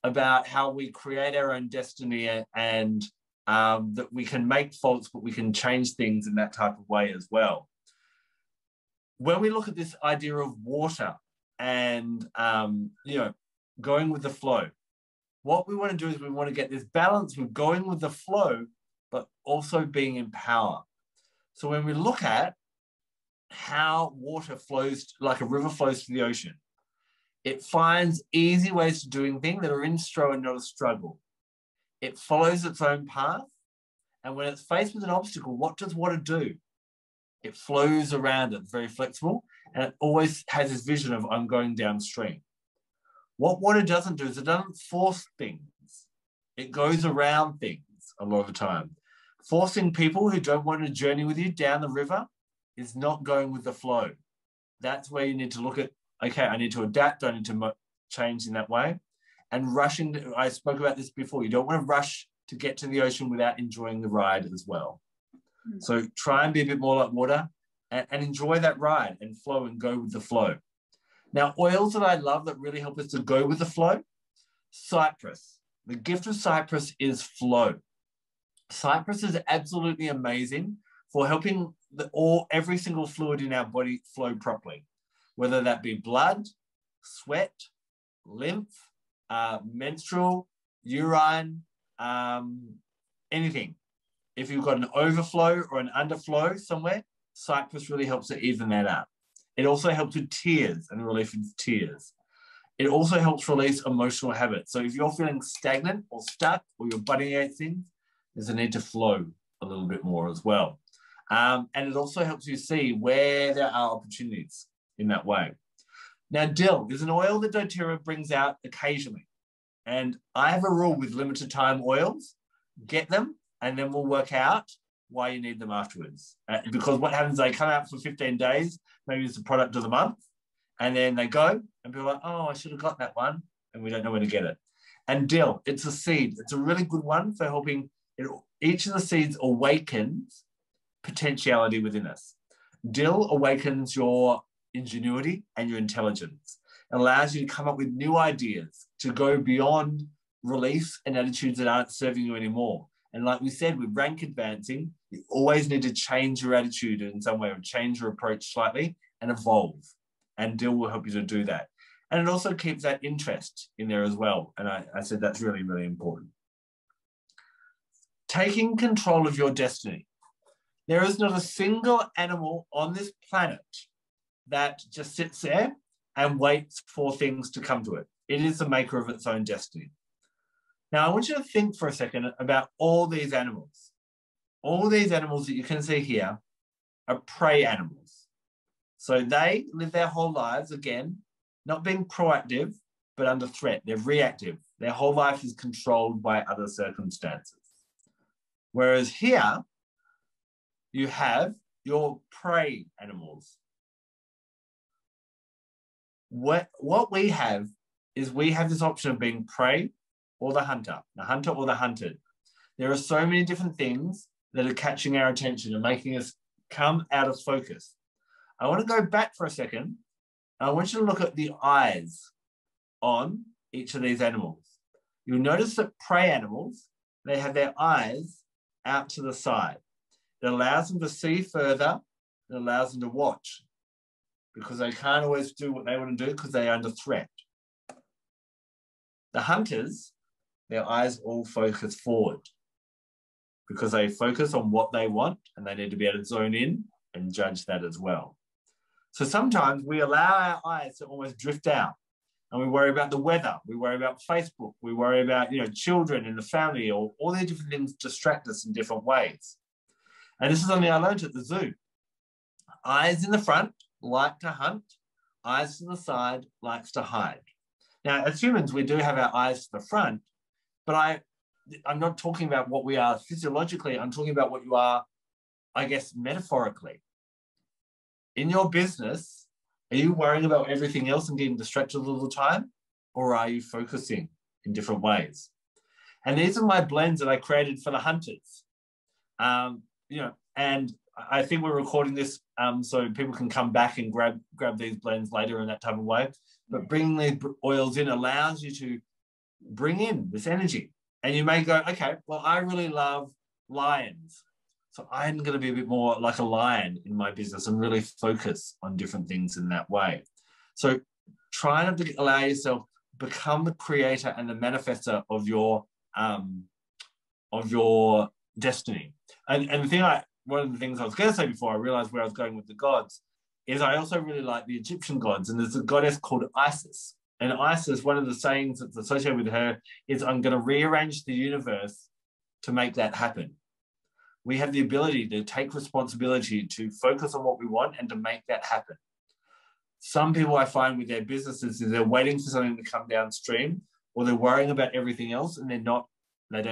about how we create our own destiny and that we can make faults, but we can change things in that type of way as well. When we look at this idea of water and, going with the flow, what we want to do is we want to get this balance with going with the flow, but also being in power. So when we look at how water flows, like a river flows to the ocean, it finds easy ways of doing things that are in flow and not a struggle. It follows its own path. And when it's faced with an obstacle, what does water do? It flows around it, it's very flexible, and it always has this vision of, I'm going downstream. What water doesn't do is it doesn't force things. It goes around things a lot of the time. Forcing people who don't want to journey with you down the river is not going with the flow. That's where you need to look at, okay, I need to adapt, I need to change in that way. And rushing, I spoke about this before, you don't want to rush to get to the ocean without enjoying the ride as well. So try and be a bit more like water and enjoy that ride and flow and go with the flow. Now, oils that I love that really help us to go with the flow, cypress. The gift of cypress is flow. Cypress is absolutely amazing for helping every single fluid in our body flow properly, whether that be blood, sweat, lymph, menstrual, urine, anything. If you've got an overflow or an underflow somewhere, cypress really helps to even that out. It also helps with tears and relief of tears. It also helps release emotional habits. So if you're feeling stagnant or stuck or you're butting out things, there's a need to flow a little bit more as well. And it also helps you see where there are opportunities in that way. Now, dill is an oil that doTERRA brings out occasionally. And I have a rule with limited time oils. Get them, and then we'll work out why you need them afterwards. Because what happens, they come out for 15 days, maybe it's the product of the month, and then they go, and people are like, oh, I should have got that one, and we don't know where to get it. And dill, it's a seed. It's a really good one for helping, each of the seeds awakens potentiality within us. Dill awakens your ingenuity and your intelligence. It allows you to come up with new ideas, to go beyond beliefs and attitudes that aren't serving you anymore. And like we said, with rank advancing, you always need to change your attitude in some way or change your approach slightly and evolve. And dill will help you to do that. And it also keeps that interest in there as well. And I said that's really, really important. Taking control of your destiny. There is not a single animal on this planet that just sits there and waits for things to come to it. It is the maker of its own destiny. Now, I want you to think for a second about all these animals. All these animals that you can see here are prey animals. So they live their whole lives, again, not being proactive, but under threat. They're reactive. Their whole life is controlled by other circumstances. Whereas here, you have your prey animals. What we have is we have this option of being prey or the hunter or the hunted. There are so many different things that are catching our attention and making us come out of focus. I want to go back for a second. I want you to look at the eyes on each of these animals. You'll notice that prey animals, they have their eyes out to the side. It allows them to see further. It allows them to watch because they can't always do what they want to do because they're under threat. The hunters, their eyes all focus forward because they focus on what they want and they need to be able to zone in and judge that as well. So sometimes we allow our eyes to almost drift out and we worry about the weather, we worry about Facebook, we worry about, children in the family, or all these different things distract us in different ways. And this is something I learned at the zoo. Eyes in the front like to hunt, eyes to the side likes to hide. Now, as humans, we do have our eyes to the front, but I'm not talking about what we are physiologically. I'm talking about what you are, I guess, metaphorically. In your business, are you worrying about everything else and getting distracted all the time? Or are you focusing in different ways? And these are my blends that I created for the hunters. And I think we're recording this so people can come back and grab these blends later in that type of way. But bringing these oils in allows you to bring in this energy. And you may go, okay, well, I really love lions. So I'm going to be a bit more like a lion in my business and really focus on different things in that way. So try not to allow yourself become the creator and the manifester of your destiny. And one of the things I was going to say before I realized where I was going with the gods is I also really like the Egyptian gods. And there's a goddess called Isis. And Isis, one of the sayings that's associated with her is, I'm going to rearrange the universe to make that happen. We have the ability to take responsibility to focus on what we want and to make that happen. Some people I find with their businesses is they're waiting for something to come downstream, or they're worrying about everything else and they don't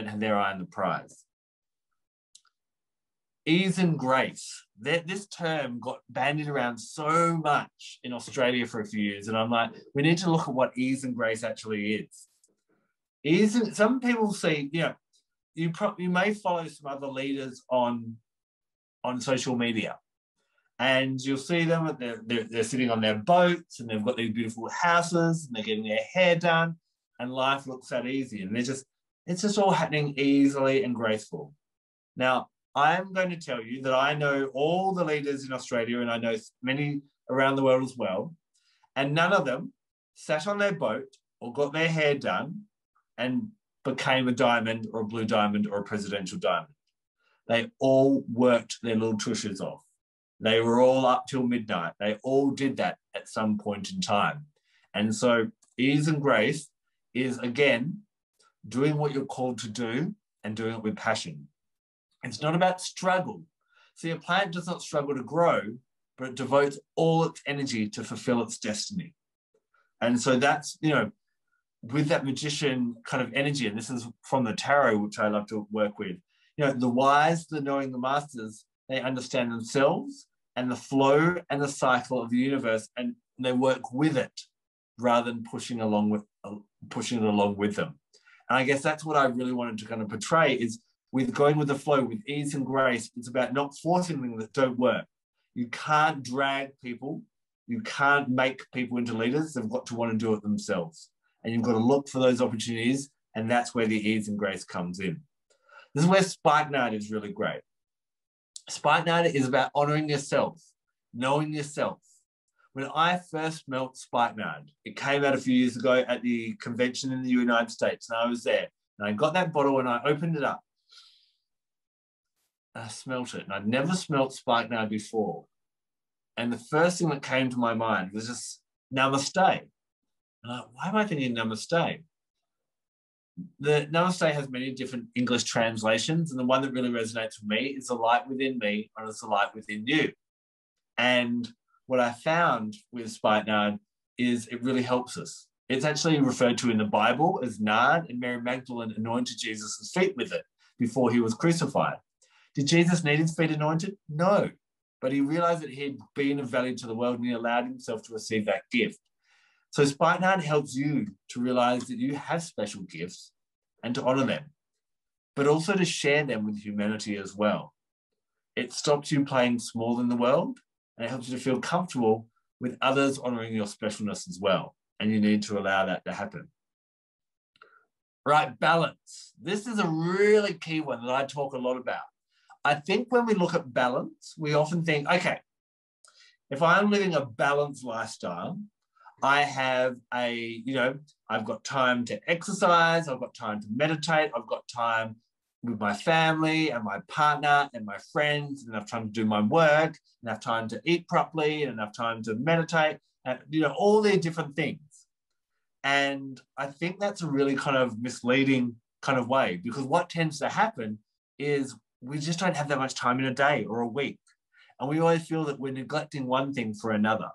have their eye on the prize. Ease and grace. This term got bandied around so much in Australia for a few years, and I'm like, we need to look at what ease and grace actually is. Some people see, you may follow some other leaders on social media, and you'll see them, they're sitting on their boats and they've got these beautiful houses and they're getting their hair done and life looks that easy, and it's just all happening easily and graceful. Now, I'm going to tell you that I know all the leaders in Australia and I know many around the world as well, and none of them sat on their boat or got their hair done and became a diamond or a blue diamond or a presidential diamond. They all worked their little tushes off. They were all up till midnight. They all did that at some point in time. And so ease and grace is, again, doing what you're called to do and doing it with passion. It's not about struggle. See, a plant does not struggle to grow, but it devotes all its energy to fulfill its destiny. And so that's, with that magician kind of energy, and this is from the tarot, which I love to work with, the wise, the knowing, the masters, they understand themselves and the flow and the cycle of the universe, and they work with it rather than pushing it along with them. And I guess that's what I really wanted to kind of portray is, with going with the flow, with ease and grace, it's about not forcing things that don't work. You can't drag people. You can't make people into leaders. They've got to want to do it themselves. And you've got to look for those opportunities, and that's where the ease and grace comes in. This is where Spike Night is really great. Spike Night is about honoring yourself, knowing yourself. When I first smelt spikenard, it came out a few years ago at the convention in the United States, and I was there. And I got that bottle and I opened it up. I smelt it, and I'd never smelt spikenard before. And the first thing that came to my mind was just namaste. And why am I thinking namaste? The namaste has many different English translations, and the one that really resonates with me is the light within me, or it's the light within you. And what I found with spikenard is it really helps us. It's actually referred to in the Bible as nard, and Mary Magdalene anointed Jesus' feet with it before he was crucified. Did Jesus need his feet anointed? No, but he realized that he had been of value to the world, and he allowed himself to receive that gift. So spikenard helps you to realize that you have special gifts and to honor them, but also to share them with humanity as well. It stops you playing small in the world, and it helps you to feel comfortable with others honoring your specialness as well. And you need to allow that to happen. Right, balance. This is a really key one that I talk a lot about. I think when we look at balance, we often think, okay, if I'm living a balanced lifestyle, I have I've got time to exercise, I've got time to meditate, I've got time with my family and my partner and my friends, enough time to do my work, enough time to eat properly, and enough time to meditate, and all these different things. And I think that's a really kind of misleading kind of way, because what tends to happen is we just don't have that much time in a day or a week. And we always feel that we're neglecting one thing for another.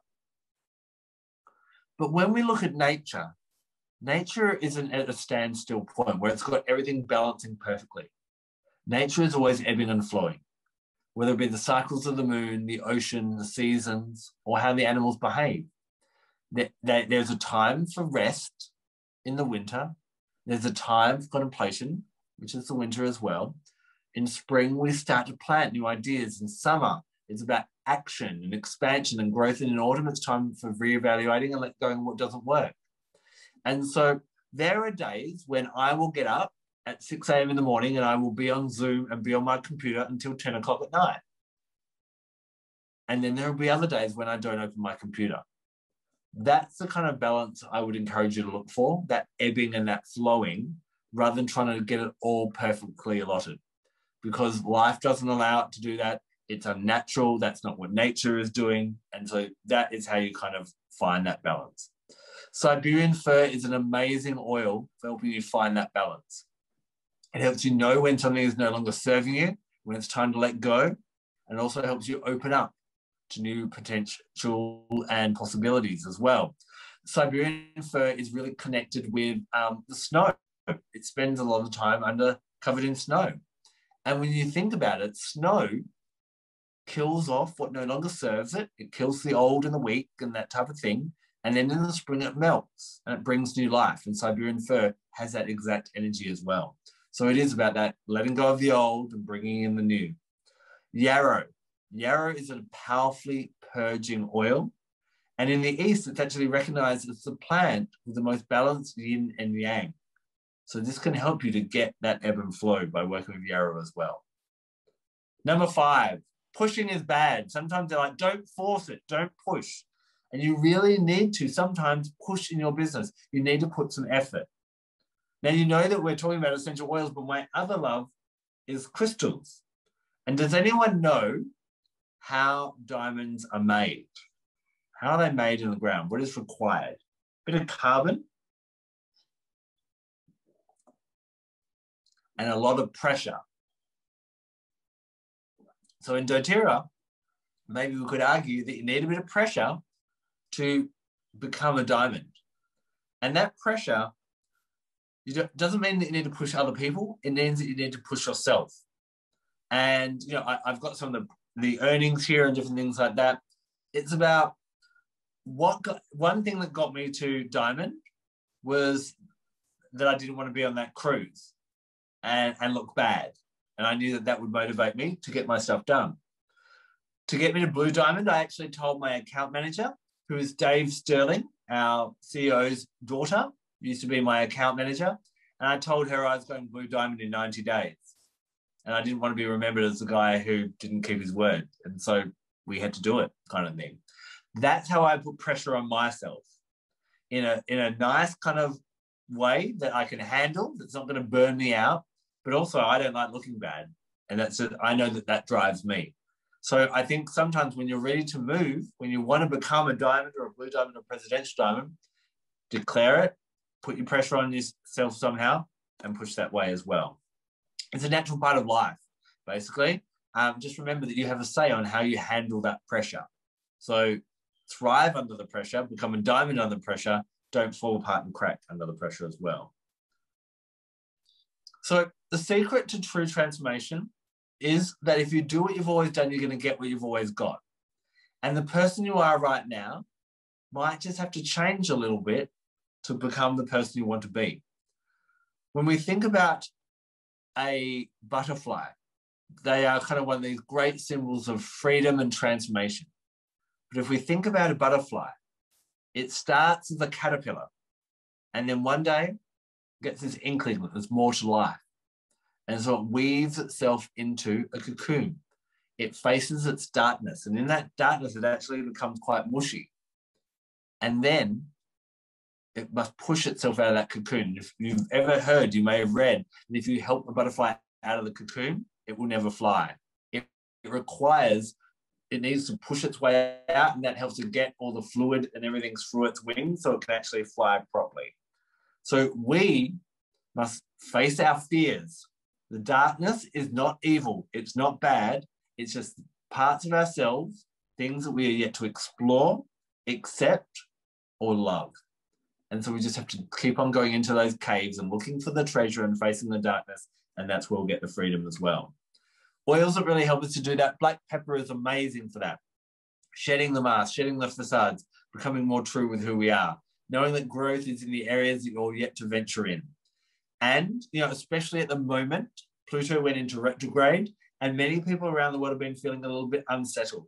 But when we look at nature, nature isn't at a standstill point where it's got everything balancing perfectly. Nature is always ebbing and flowing, whether it be the cycles of the moon, the ocean, the seasons, or how the animals behave. There's a time for rest in the winter. There's a time for contemplation, which is the winter as well. In spring, we start to plant new ideas. In summer, it's about action and expansion and growth. And in autumn, it's time for reevaluating and let go of what doesn't work. And so there are days when I will get up at 6 a.m. in the morning and I will be on Zoom and be on my computer until 10 o'clock at night. And then there will be other days when I don't open my computer. That's the kind of balance I would encourage you to look for, that ebbing and that flowing, rather than trying to get it all perfectly allotted. Because life doesn't allow it to do that. It's unnatural. That's not what nature is doing. And so that is how you kind of find that balance. Siberian fir is an amazing oil for helping you find that balance. It helps you know when something is no longer serving you, when it's time to let go, and also helps you open up to new potential and possibilities as well. Siberian fir is really connected with the snow. It spends a lot of time covered in snow. And when you think about it, snow kills off what no longer serves it. It kills the old and the weak and that type of thing. And then in the spring, it melts and it brings new life. And Siberian fir has that exact energy as well. So it is about that letting go of the old and bringing in the new. Yarrow. Yarrow is a powerfully purging oil. And in the East, it's actually recognized as the plant with the most balanced yin and yang. So this can help you to get that ebb and flow by working with yarrow as well. Number 5, pushing is bad. Sometimes they're like, don't force it, don't push. And you really need to sometimes push in your business. You need to put some effort. Now, you know that we're talking about essential oils, but my other love is crystals. And does anyone know how diamonds are made? How are they made in the ground? What is required? A bit of carbon and a lot of pressure. So in Doterra, maybe we could argue that you need a bit of pressure to become a diamond. And that pressure doesn't mean that you need to push other people. It means that you need to push yourself. And I've got some of the earnings here and different things like that. It's about one thing that got me to diamond was that I didn't want to be on that cruise and look bad. And I knew that that would motivate me to get my stuff done. To get me to Blue Diamond, I actually told my account manager, who is Dave Sterling, our CEO's daughter, used to be my account manager. And I told her I was going Blue Diamond in 90 days. And I didn't want to be remembered as the guy who didn't keep his word. And so we had to do it, kind of thing. That's how I put pressure on myself in a nice kind of way that I can handle, that's not going to burn me out, but also I don't like looking bad. And I know that drives me. So I think sometimes when you're ready to move, when you want to become a diamond or a blue diamond or presidential diamond, declare it, put your pressure on yourself somehow, and push that way as well. It's a natural part of life, basically. Just remember that you have a say on how you handle that pressure. So thrive under the pressure, become a diamond under pressure, don't fall apart and crack under the pressure as well. So the secret to true transformation is that if you do what you've always done, you're going to get what you've always got. And the person you are right now might just have to change a little bit to become the person you want to be. When we think about a butterfly, they are kind of one of these great symbols of freedom and transformation. But if we think about a butterfly, it starts as a caterpillar, and then one day gets this inkling that there's more to life. And so it weaves itself into a cocoon. It faces its darkness, and in that darkness, it actually becomes quite mushy. And then it must push itself out of that cocoon. If you've ever heard, you may have read, that if you help a butterfly out of the cocoon, it will never fly. It needs to push its way out, and that helps it get all the fluid and everything through its wings so it can actually fly properly. So we must face our fears. The darkness is not evil. It's not bad. It's just parts of ourselves, things that we are yet to explore, accept, or love. And so we just have to keep on going into those caves and looking for the treasure and facing the darkness, and that's where we'll get the freedom as well. Oils that really help us to do that. Black pepper is amazing for that. Shedding the mask, shedding the facades, becoming more true with who we are, knowing that growth is in the areas that you're yet to venture in. And, especially at the moment, Pluto went into retrograde, and many people around the world have been feeling a little bit unsettled.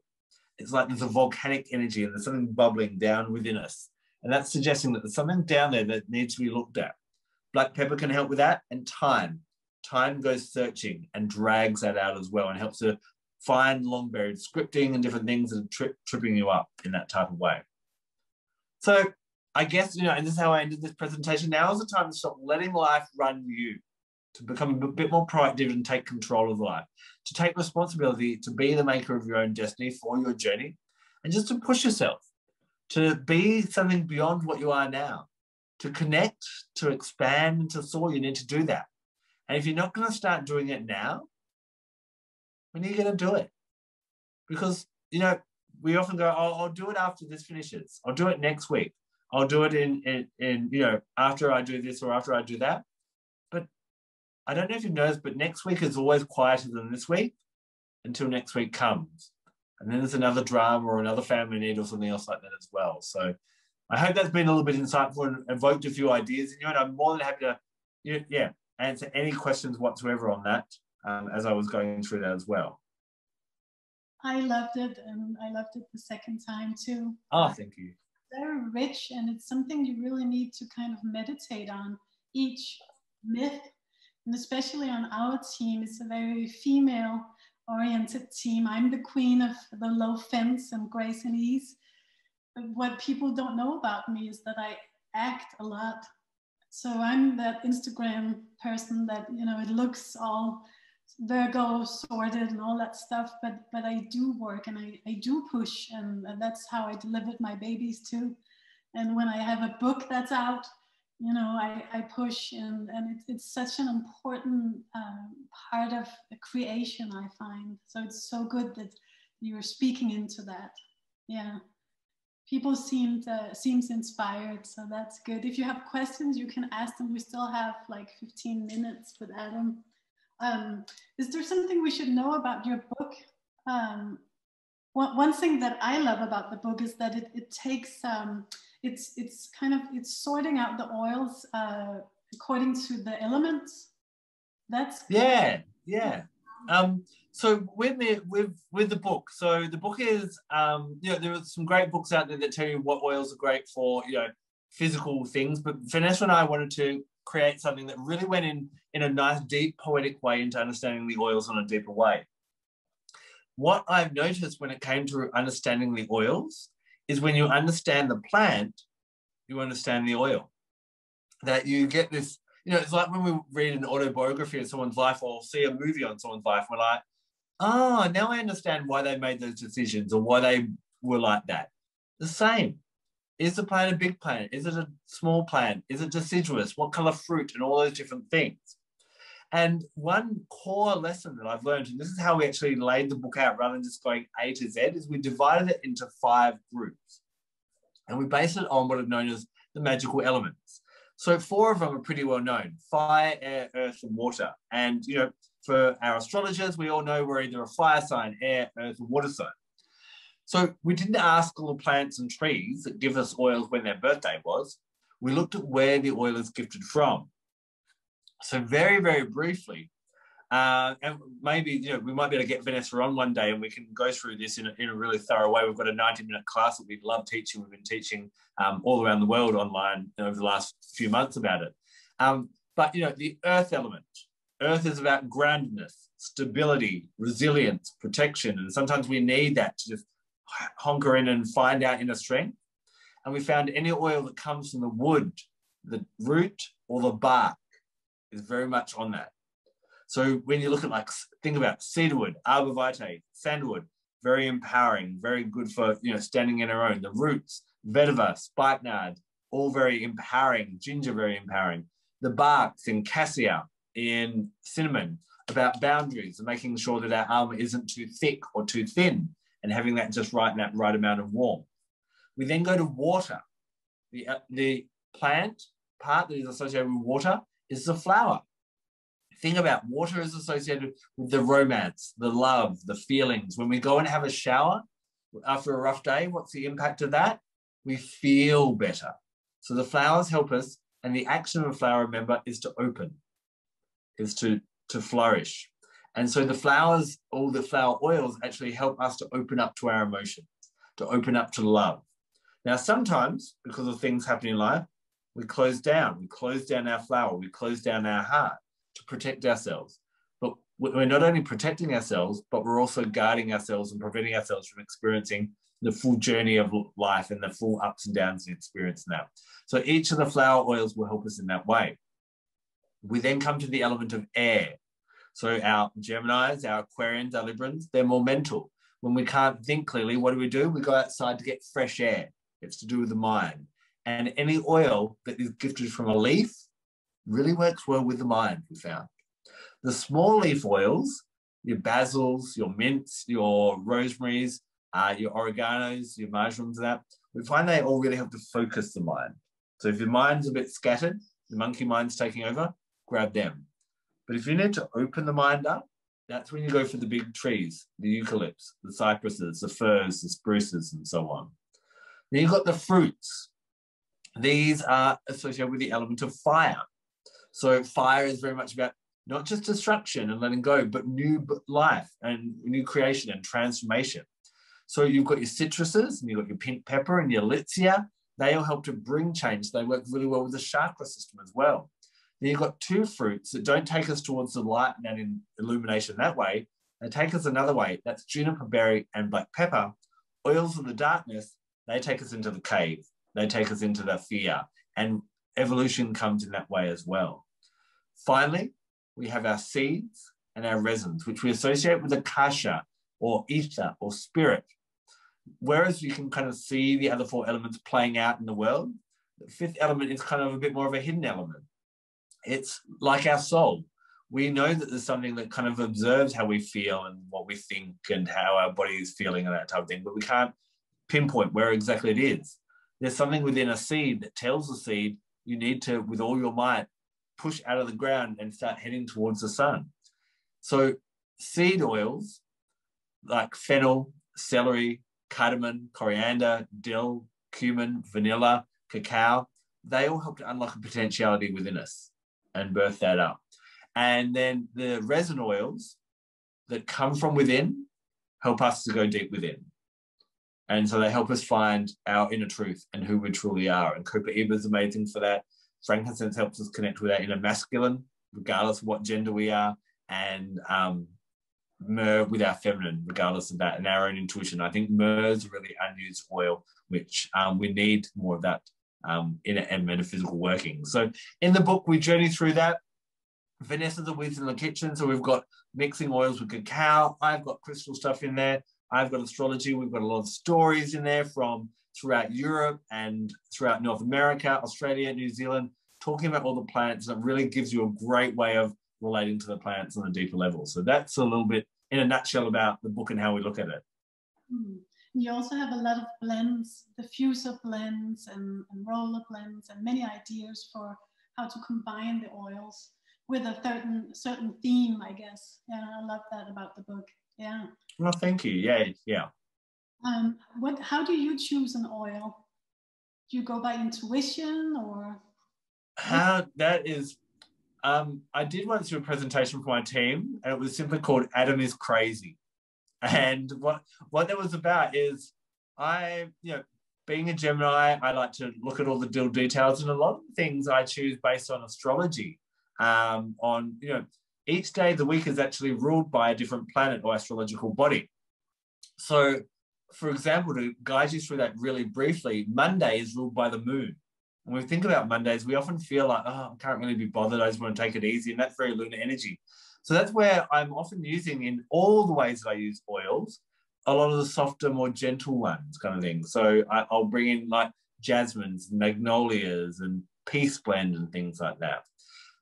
It's like there's a volcanic energy and there's something bubbling down within us. And that's suggesting that there's something down there that needs to be looked at. Black pepper can help with that, and thyme. Time goes searching and drags that out as well and helps to find long buried scripting and different things that are tripping you up in that type of way. So I guess, and this is how I ended this presentation. Now is the time to stop letting life run you, to become a bit more proactive and take control of life, to take responsibility, to be the maker of your own destiny for your journey, and just to push yourself, to be something beyond what you are now, to connect, to expand, and to soar. You need to do that. And if you're not going to start doing it now, when are you going to do it? Because, we often go, I'll do it after this finishes. I'll do it next week. I'll do it in after I do this or after I do that. But I don't know if you've noticed, but next week is always quieter than this week until next week comes. And then there's another drama or another family need or something else like that as well. So I hope that's been a little bit insightful and evoked a few ideas in you. And I'm more than happy to, answer any questions whatsoever on that as I was going through that as well. I loved it, and I loved it the second time too. Oh, thank you. Very rich, and it's something you really need to kind of meditate on. Each myth, and especially on our team, it's a very female-oriented team. I'm the queen of the low fence and grace and ease. But what people don't know about me is that I act a lot. So I'm that Instagram person that, it looks all Virgo sorted and all that stuff, but I do work and I do push, and that's how I delivered my babies too. And when I have a book that's out, I push, and it's such an important part of the creation, I find. So it's so good that you're speaking into that. Yeah. People seems inspired, so that's good. If you have questions, you can ask them. We still have like 15 minutes with Adam. Is there something we should know about your book? One thing that I love about the book is that it takes, it's sorting out the oils according to the elements. That's cool. Yeah. So with the book, so the book is, there are some great books out there that tell you what oils are great for, physical things. But Vanessa and I wanted to create something that really went in a nice, deep, poetic way into understanding the oils in a deeper way. What I've noticed when it came to understanding the oils is when you understand the plant, you understand the oil. That you get this, it's like when we read an autobiography of someone's life or see a movie on someone's life, we're like, oh, now I understand why they made those decisions or why they were like that. The same. Is the plant a big plant? Is it a small plant? Is it deciduous? What color fruit? And all those different things. And one core lesson that I've learned, and this is how we actually laid the book out rather than just going A to Z, is we divided it into 5 groups. And we based it on what are known as the magical elements. So 4 of them are pretty well known: fire, air, earth, and water. And, for our astrologers, we all know we're either a fire sign, air, earth, or water sign. So we didn't ask all the plants and trees that give us oils when their birthday was. We looked at where the oil is gifted from. So very, very briefly, and maybe, we might be able to get Vanessa on one day and we can go through this in a really thorough way. We've got a 90-minute class that we love teaching. We've been teaching all around the world online over the last few months about it. But, the earth element. Earth is about groundedness, stability, resilience, protection. And sometimes we need that to just honker in and find our inner strength. And we found any oil that comes from the wood, the root, or the bark is very much on that. So when you look at, think about cedarwood, arbor vitae, sandalwood, very empowering, very good for, standing in our own. The roots, vetiver, spikenard, all very empowering. Ginger, very empowering. The barks in cassia, in cinnamon, about boundaries and making sure that our armor isn't too thick or too thin and having that just right in that right amount of warmth. We then go to water. The plant part that is associated with water is the flower. Think about water is associated with the romance, the love, the feelings. When we go and have a shower after a rough day, what's the impact of that? We feel better. So the flowers help us, and the action of a flower, remember, is to open, is to flourish. And so the flowers, all the flower oils actually help us to open up to our emotions, to open up to love. Now, sometimes, because of things happening in life, we close down. We close down our flower. We close down our heart to protect ourselves. But we're not only protecting ourselves, but we're also guarding ourselves and preventing ourselves from experiencing the full journey of life and the full ups and downs and experience now. So each of the flower oils will help us in that way. We then come to the element of air. So our Geminis, our Aquarians, our Librans, they're more mental. When we can't think clearly, what do? We go outside to get fresh air. It's to do with the mind. And any oil that is gifted from a leaf really works well with the mind, we found. The small leaf oils, your basils, your mints, your rosemaries, your oreganos, your marjorams, that, we find they all really help to focus the mind. So if your mind's a bit scattered, the monkey mind's taking over, grab them. But if you need to open the mind up, that's when you go for the big trees, the eucalypts, the cypresses, the firs, the spruces, and so on. Then you've got the fruits. These are associated with the element of fire. So fire is very much about not just destruction and letting go, but new life and new creation and transformation. So you've got your citruses and you've got your pink pepper and your litsea. They all help to bring change. They work really well with the chakra system as well. Then you've got 2 fruits that don't take us towards the light and in illumination that way. They take us another way. That's juniper berry and black pepper. Oils of the darkness, they take us into the cave. They take us into the fear. And evolution comes in that way as well. Finally, we have our seeds and our resins, which we associate with akasha or ether or spirit. Whereas you can kind of see the other 4 elements playing out in the world, the 5th element is kind of a bit more of a hidden element. It's like our soul. We know that there's something that kind of observes how we feel and what we think and how our body is feeling and that type of thing, but we can't pinpoint where exactly it is. There's something within a seed that tells the seed you need to, with all your might, push out of the ground and start heading towards the sun. So seed oils like fennel, celery, cardamom, coriander, dill, cumin, vanilla, cacao, they all help to unlock a potentiality within us and birth that up. And then the resin oils that come from within help us to go deep within. And so they help us find our inner truth and who we truly are. And Copaiba is amazing for that. Frankincense helps us connect with our inner masculine, regardless of what gender we are. And myrrh with our feminine, regardless of that, and our own intuition. I think myrrh is a really unused oil, which we need more of that in metaphysical working. So in the book, we journey through that. Vanessa's the whiz in the kitchen, so we've got mixing oils with cacao. I've got crystal stuff in there. I've got astrology. We've got a lot of stories in there from throughout Europe and throughout North America, Australia, New Zealand, talking about all the planets. And it really gives you a great way of relating to the planets on a deeper level. So that's a little bit in a nutshell about the book and how we look at it. You also have a lot of blends, diffuser blends and roller blends, and many ideas for how to combine the oils with a certain theme, I guess. Yeah, I love that about the book. Yeah. Well, thank you. Yeah. How do you choose an oil? Do you go by intuition or? That is, I did once do a presentation for my team, and it was simply called Adam is Crazy. And what that was about is being a Gemini, I like to look at all the little details, and a lot of things I choose based on astrology. Each day of the week is actually ruled by a different planet or astrological body. So, for example, to guide you through that really briefly, Monday is ruled by the moon. When we think about Mondays, we often feel like, I can't really be bothered. I just want to take it easy. And that's very lunar energy. So that's where I'm often using, in all the ways that I use oils, a lot of the softer, more gentle ones kind of thing. So I'll bring in like jasmines, magnolias, and peace blend and things like that.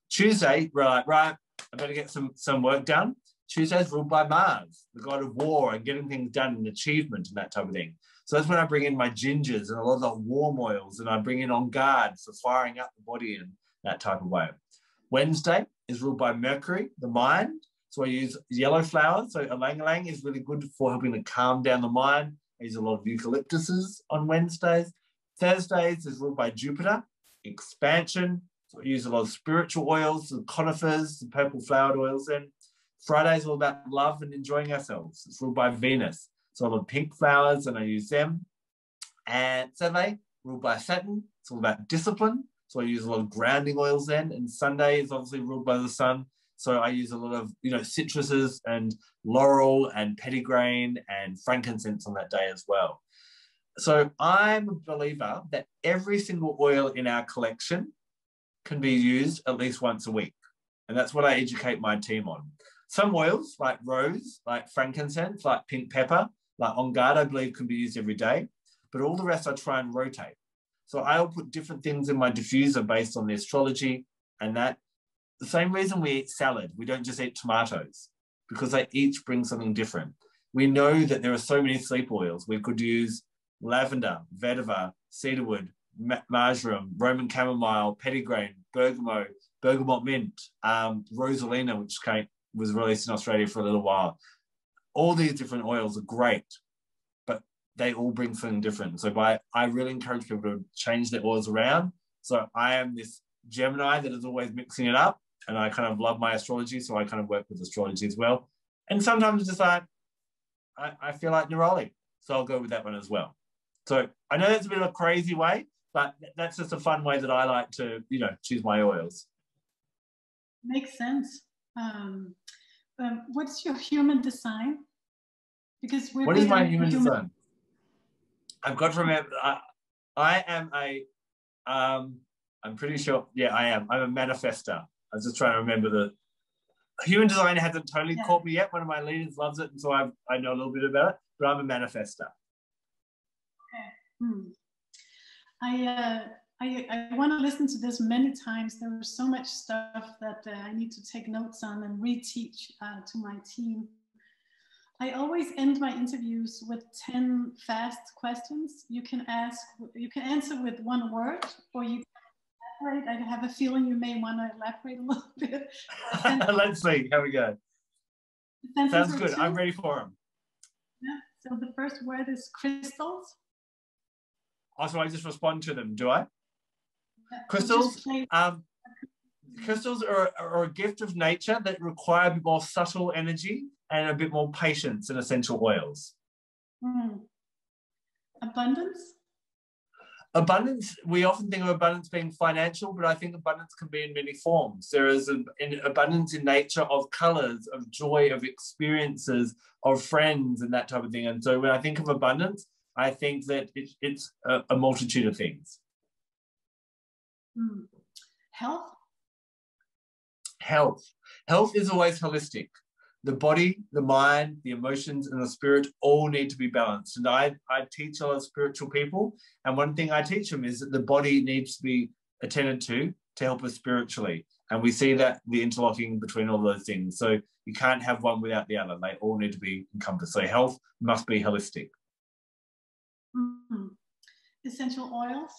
Tuesday, right, I better get some work done. Tuesday's ruled by Mars, the god of war and getting things done and achievement and that type of thing. So that's when I bring in my gingers and a lot of the warm oils, and I bring in on guard for firing up the body in that type of way. Wednesday is ruled by Mercury, the mind. So I use yellow flowers. So ylang-ylang is really good for helping to calm down the mind. I use a lot of eucalyptuses on Wednesdays. Thursdays is ruled by Jupiter, expansion. So I use a lot of spiritual oils, the conifers, the purple flowered oils. And Friday's all about love and enjoying ourselves. It's ruled by Venus. So I love pink flowers and I use them. And Saturday, ruled by Saturn. It's all about discipline. So I use a lot of grounding oils then. And Sunday is obviously ruled by the sun. So I use a lot of, citruses and laurel and petitgrain and frankincense on that day as well. So I'm a believer that every single oil in our collection can be used at least once a week. And that's what I educate my team on. Some oils, like rose, like frankincense, like pink pepper, like on guard, I believe can be used every day. But all the rest I try and rotate. So I'll put different things in my diffuser based on the astrology and that. The same reason we eat salad, we don't just eat tomatoes, because they each bring something different. We know that there are so many sleep oils. We could use lavender, vetiver, cedarwood, marjoram, Roman chamomile, petitgrain, bergamot mint, rosalina, which was released in Australia for a little while. All these different oils are great, but they all bring something different. So I really encourage people to change their oils around. So I am this Gemini that is always mixing it up, and I kind of love my astrology, so I kind of work with astrology as well. And sometimes it's just like, I feel like neroli, so I'll go with that one as well. So I know that's a bit of a crazy way, but that's just a fun way that I like to, choose my oils. Makes sense. What's your human design? Because what is my human design? I've got to remember, I am I'm pretty sure, I am. I'm a manifester. I was just trying to remember the human design hasn't totally caught me yet. One of my leaders loves it, and so I know a little bit about it, but I'm a manifester. Okay. I want to listen to this many times. There is so much stuff that I need to take notes on and reteach to my team. I always end my interviews with 10 fast questions. You can answer with one word, or you can elaborate. I have a feeling you may want to elaborate a little bit. Let's see. Here we go. Sounds good. I'm ready for them. Yeah. So the first word is crystals. Also, I just respond to them, do I? Yeah. Crystals. Crystals are a gift of nature that require a bit more subtle energy and a bit more patience than essential oils. Abundance. Abundance, we often think of abundance being financial, but I think abundance can be in many forms. There is an abundance in nature of colors, of joy, of experiences, of friends, and that type of thing. And so when I think of abundance, I think that it's a multitude of things. Health? Health is always holistic. The body, the mind, the emotions, and the spirit all need to be balanced. And I teach a lot of spiritual people, and one thing I teach them is that the body needs to be attended to help us spiritually. And we see that the interlocking between all those things. So you can't have one without the other. They all need to be encompassed. So health must be holistic. Essential oils?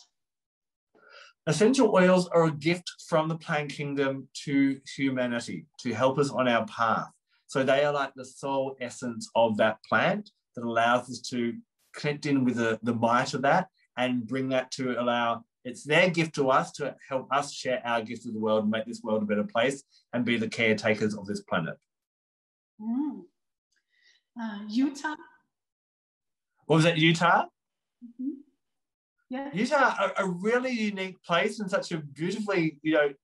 Essential oils are a gift from the plant kingdom to humanity to help us on our path. So they are like the soul essence of that plant that allows us to connect in with the might of that and bring that to allow, it's their gift to us to help us share our gift with the world and make this world a better place and be the caretakers of this planet. Utah? What was that, Utah? Yeah. Utah, a really unique place and such a beautifully,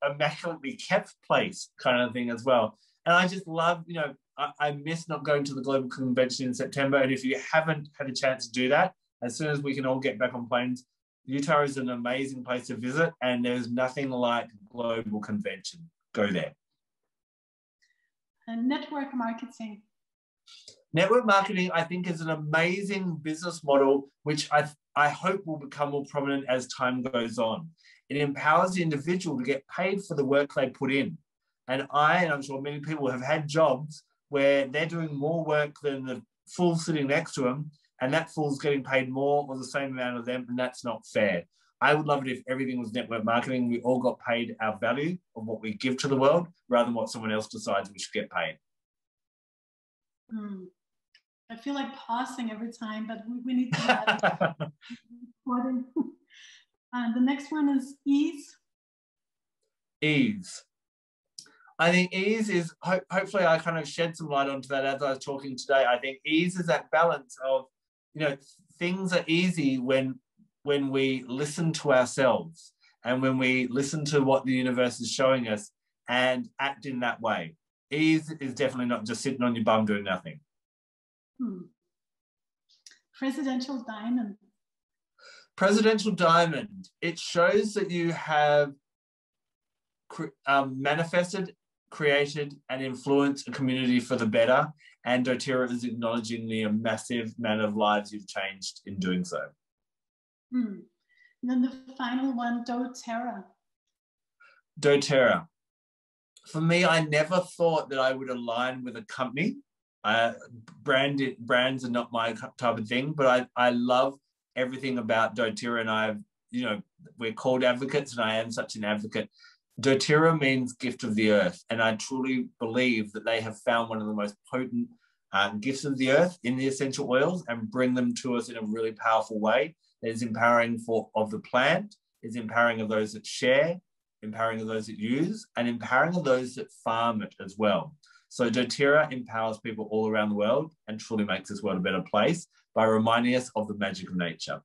immaculately kept place kind of thing as well. And I just love, I miss not going to the Global Convention in September. And if you haven't had a chance to do that, as soon as we can all get back on planes, Utah is an amazing place to visit. And there's nothing like Global Convention. Go there. And network marketing. Network marketing, I think, is an amazing business model, which I hope will become more prominent as time goes on. It empowers the individual to get paid for the work they put in. And I'm sure many people have had jobs where they're doing more work than the fool sitting next to them, and that fool's getting paid more or the same amount of them, and that's not fair. I would love it if everything was network marketing. We all got paid our value of what we give to the world rather than what someone else decides we should get paid. I feel like pausing every time, but we need to have recording. The next one is ease. Ease. I think ease is, hopefully I kind of shed some light onto that as I was talking today. I think ease is that balance of, things are easy when we listen to ourselves and when we listen to what the universe is showing us and act in that way. Ease is definitely not just sitting on your bum doing nothing. Presidential diamond. Presidential diamond. It shows that you have manifested, created, and influenced a community for the better. And Doterra is acknowledging the massive amount of lives you've changed in doing so. And then the final one, Doterra. Doterra. For me, I never thought that I would align with a company. Brands are not my type of thing, but I love everything about Doterra, and we're called advocates, and I am such an advocate. Doterra means gift of the earth, and I truly believe that they have found one of the most potent gifts of the earth in the essential oils and bring them to us in a really powerful way. That is empowering of the plant, is empowering of those that share, empowering of those that use, and empowering of those that farm it as well. So Doterra empowers people all around the world and truly makes this world a better place by reminding us of the magic of nature.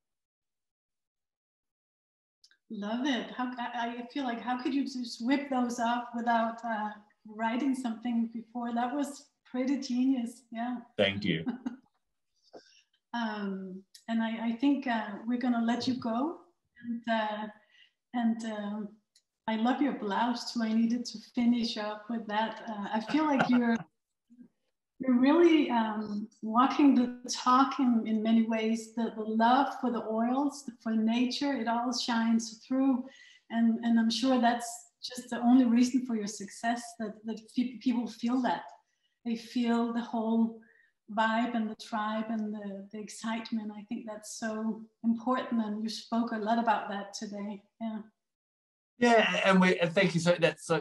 Love it. I feel like, how could you just whip those up without writing something before? That was pretty genius. Yeah. Thank you. And I think we're going to let you go. And I love your blouse too. I needed to finish up with that. I feel like you're really walking the talk in many ways. The love for the oils, for nature, it all shines through. And I'm sure that's just the only reason for your success, that people feel that. They feel the whole vibe and the tribe and the excitement. I think that's so important. And you spoke a lot about that today. Yeah. Yeah, and thank you. So that's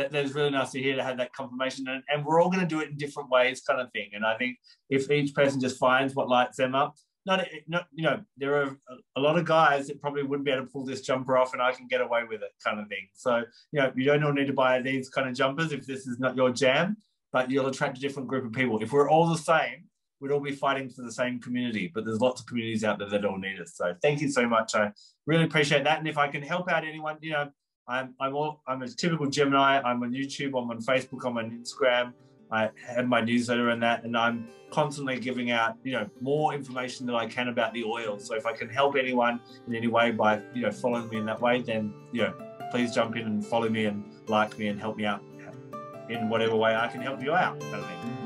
really nice to hear, to have that confirmation, and we're all going to do it in different ways, kind of thing. And I think if each person just finds what lights them up, there are a lot of guys that probably wouldn't be able to pull this jumper off, and I can get away with it, kind of thing. So you don't all need to buy these kind of jumpers if this is not your jam, but you'll attract a different group of people. If we're all the same, we'd all be fighting for the same community, but there's lots of communities out there that all need us. So thank you so much. I really appreciate that. And if I can help out anyone, you know, I'm a typical Gemini. I'm on YouTube, I'm on Facebook, I'm on Instagram. I have my newsletter and that, and I'm constantly giving out, you know, more information than I can about the oil. So if I can help anyone in any way by, you know, following me in that way, then, you know, please jump in and follow me and like me and help me out in whatever way I can help you out, kind of thing.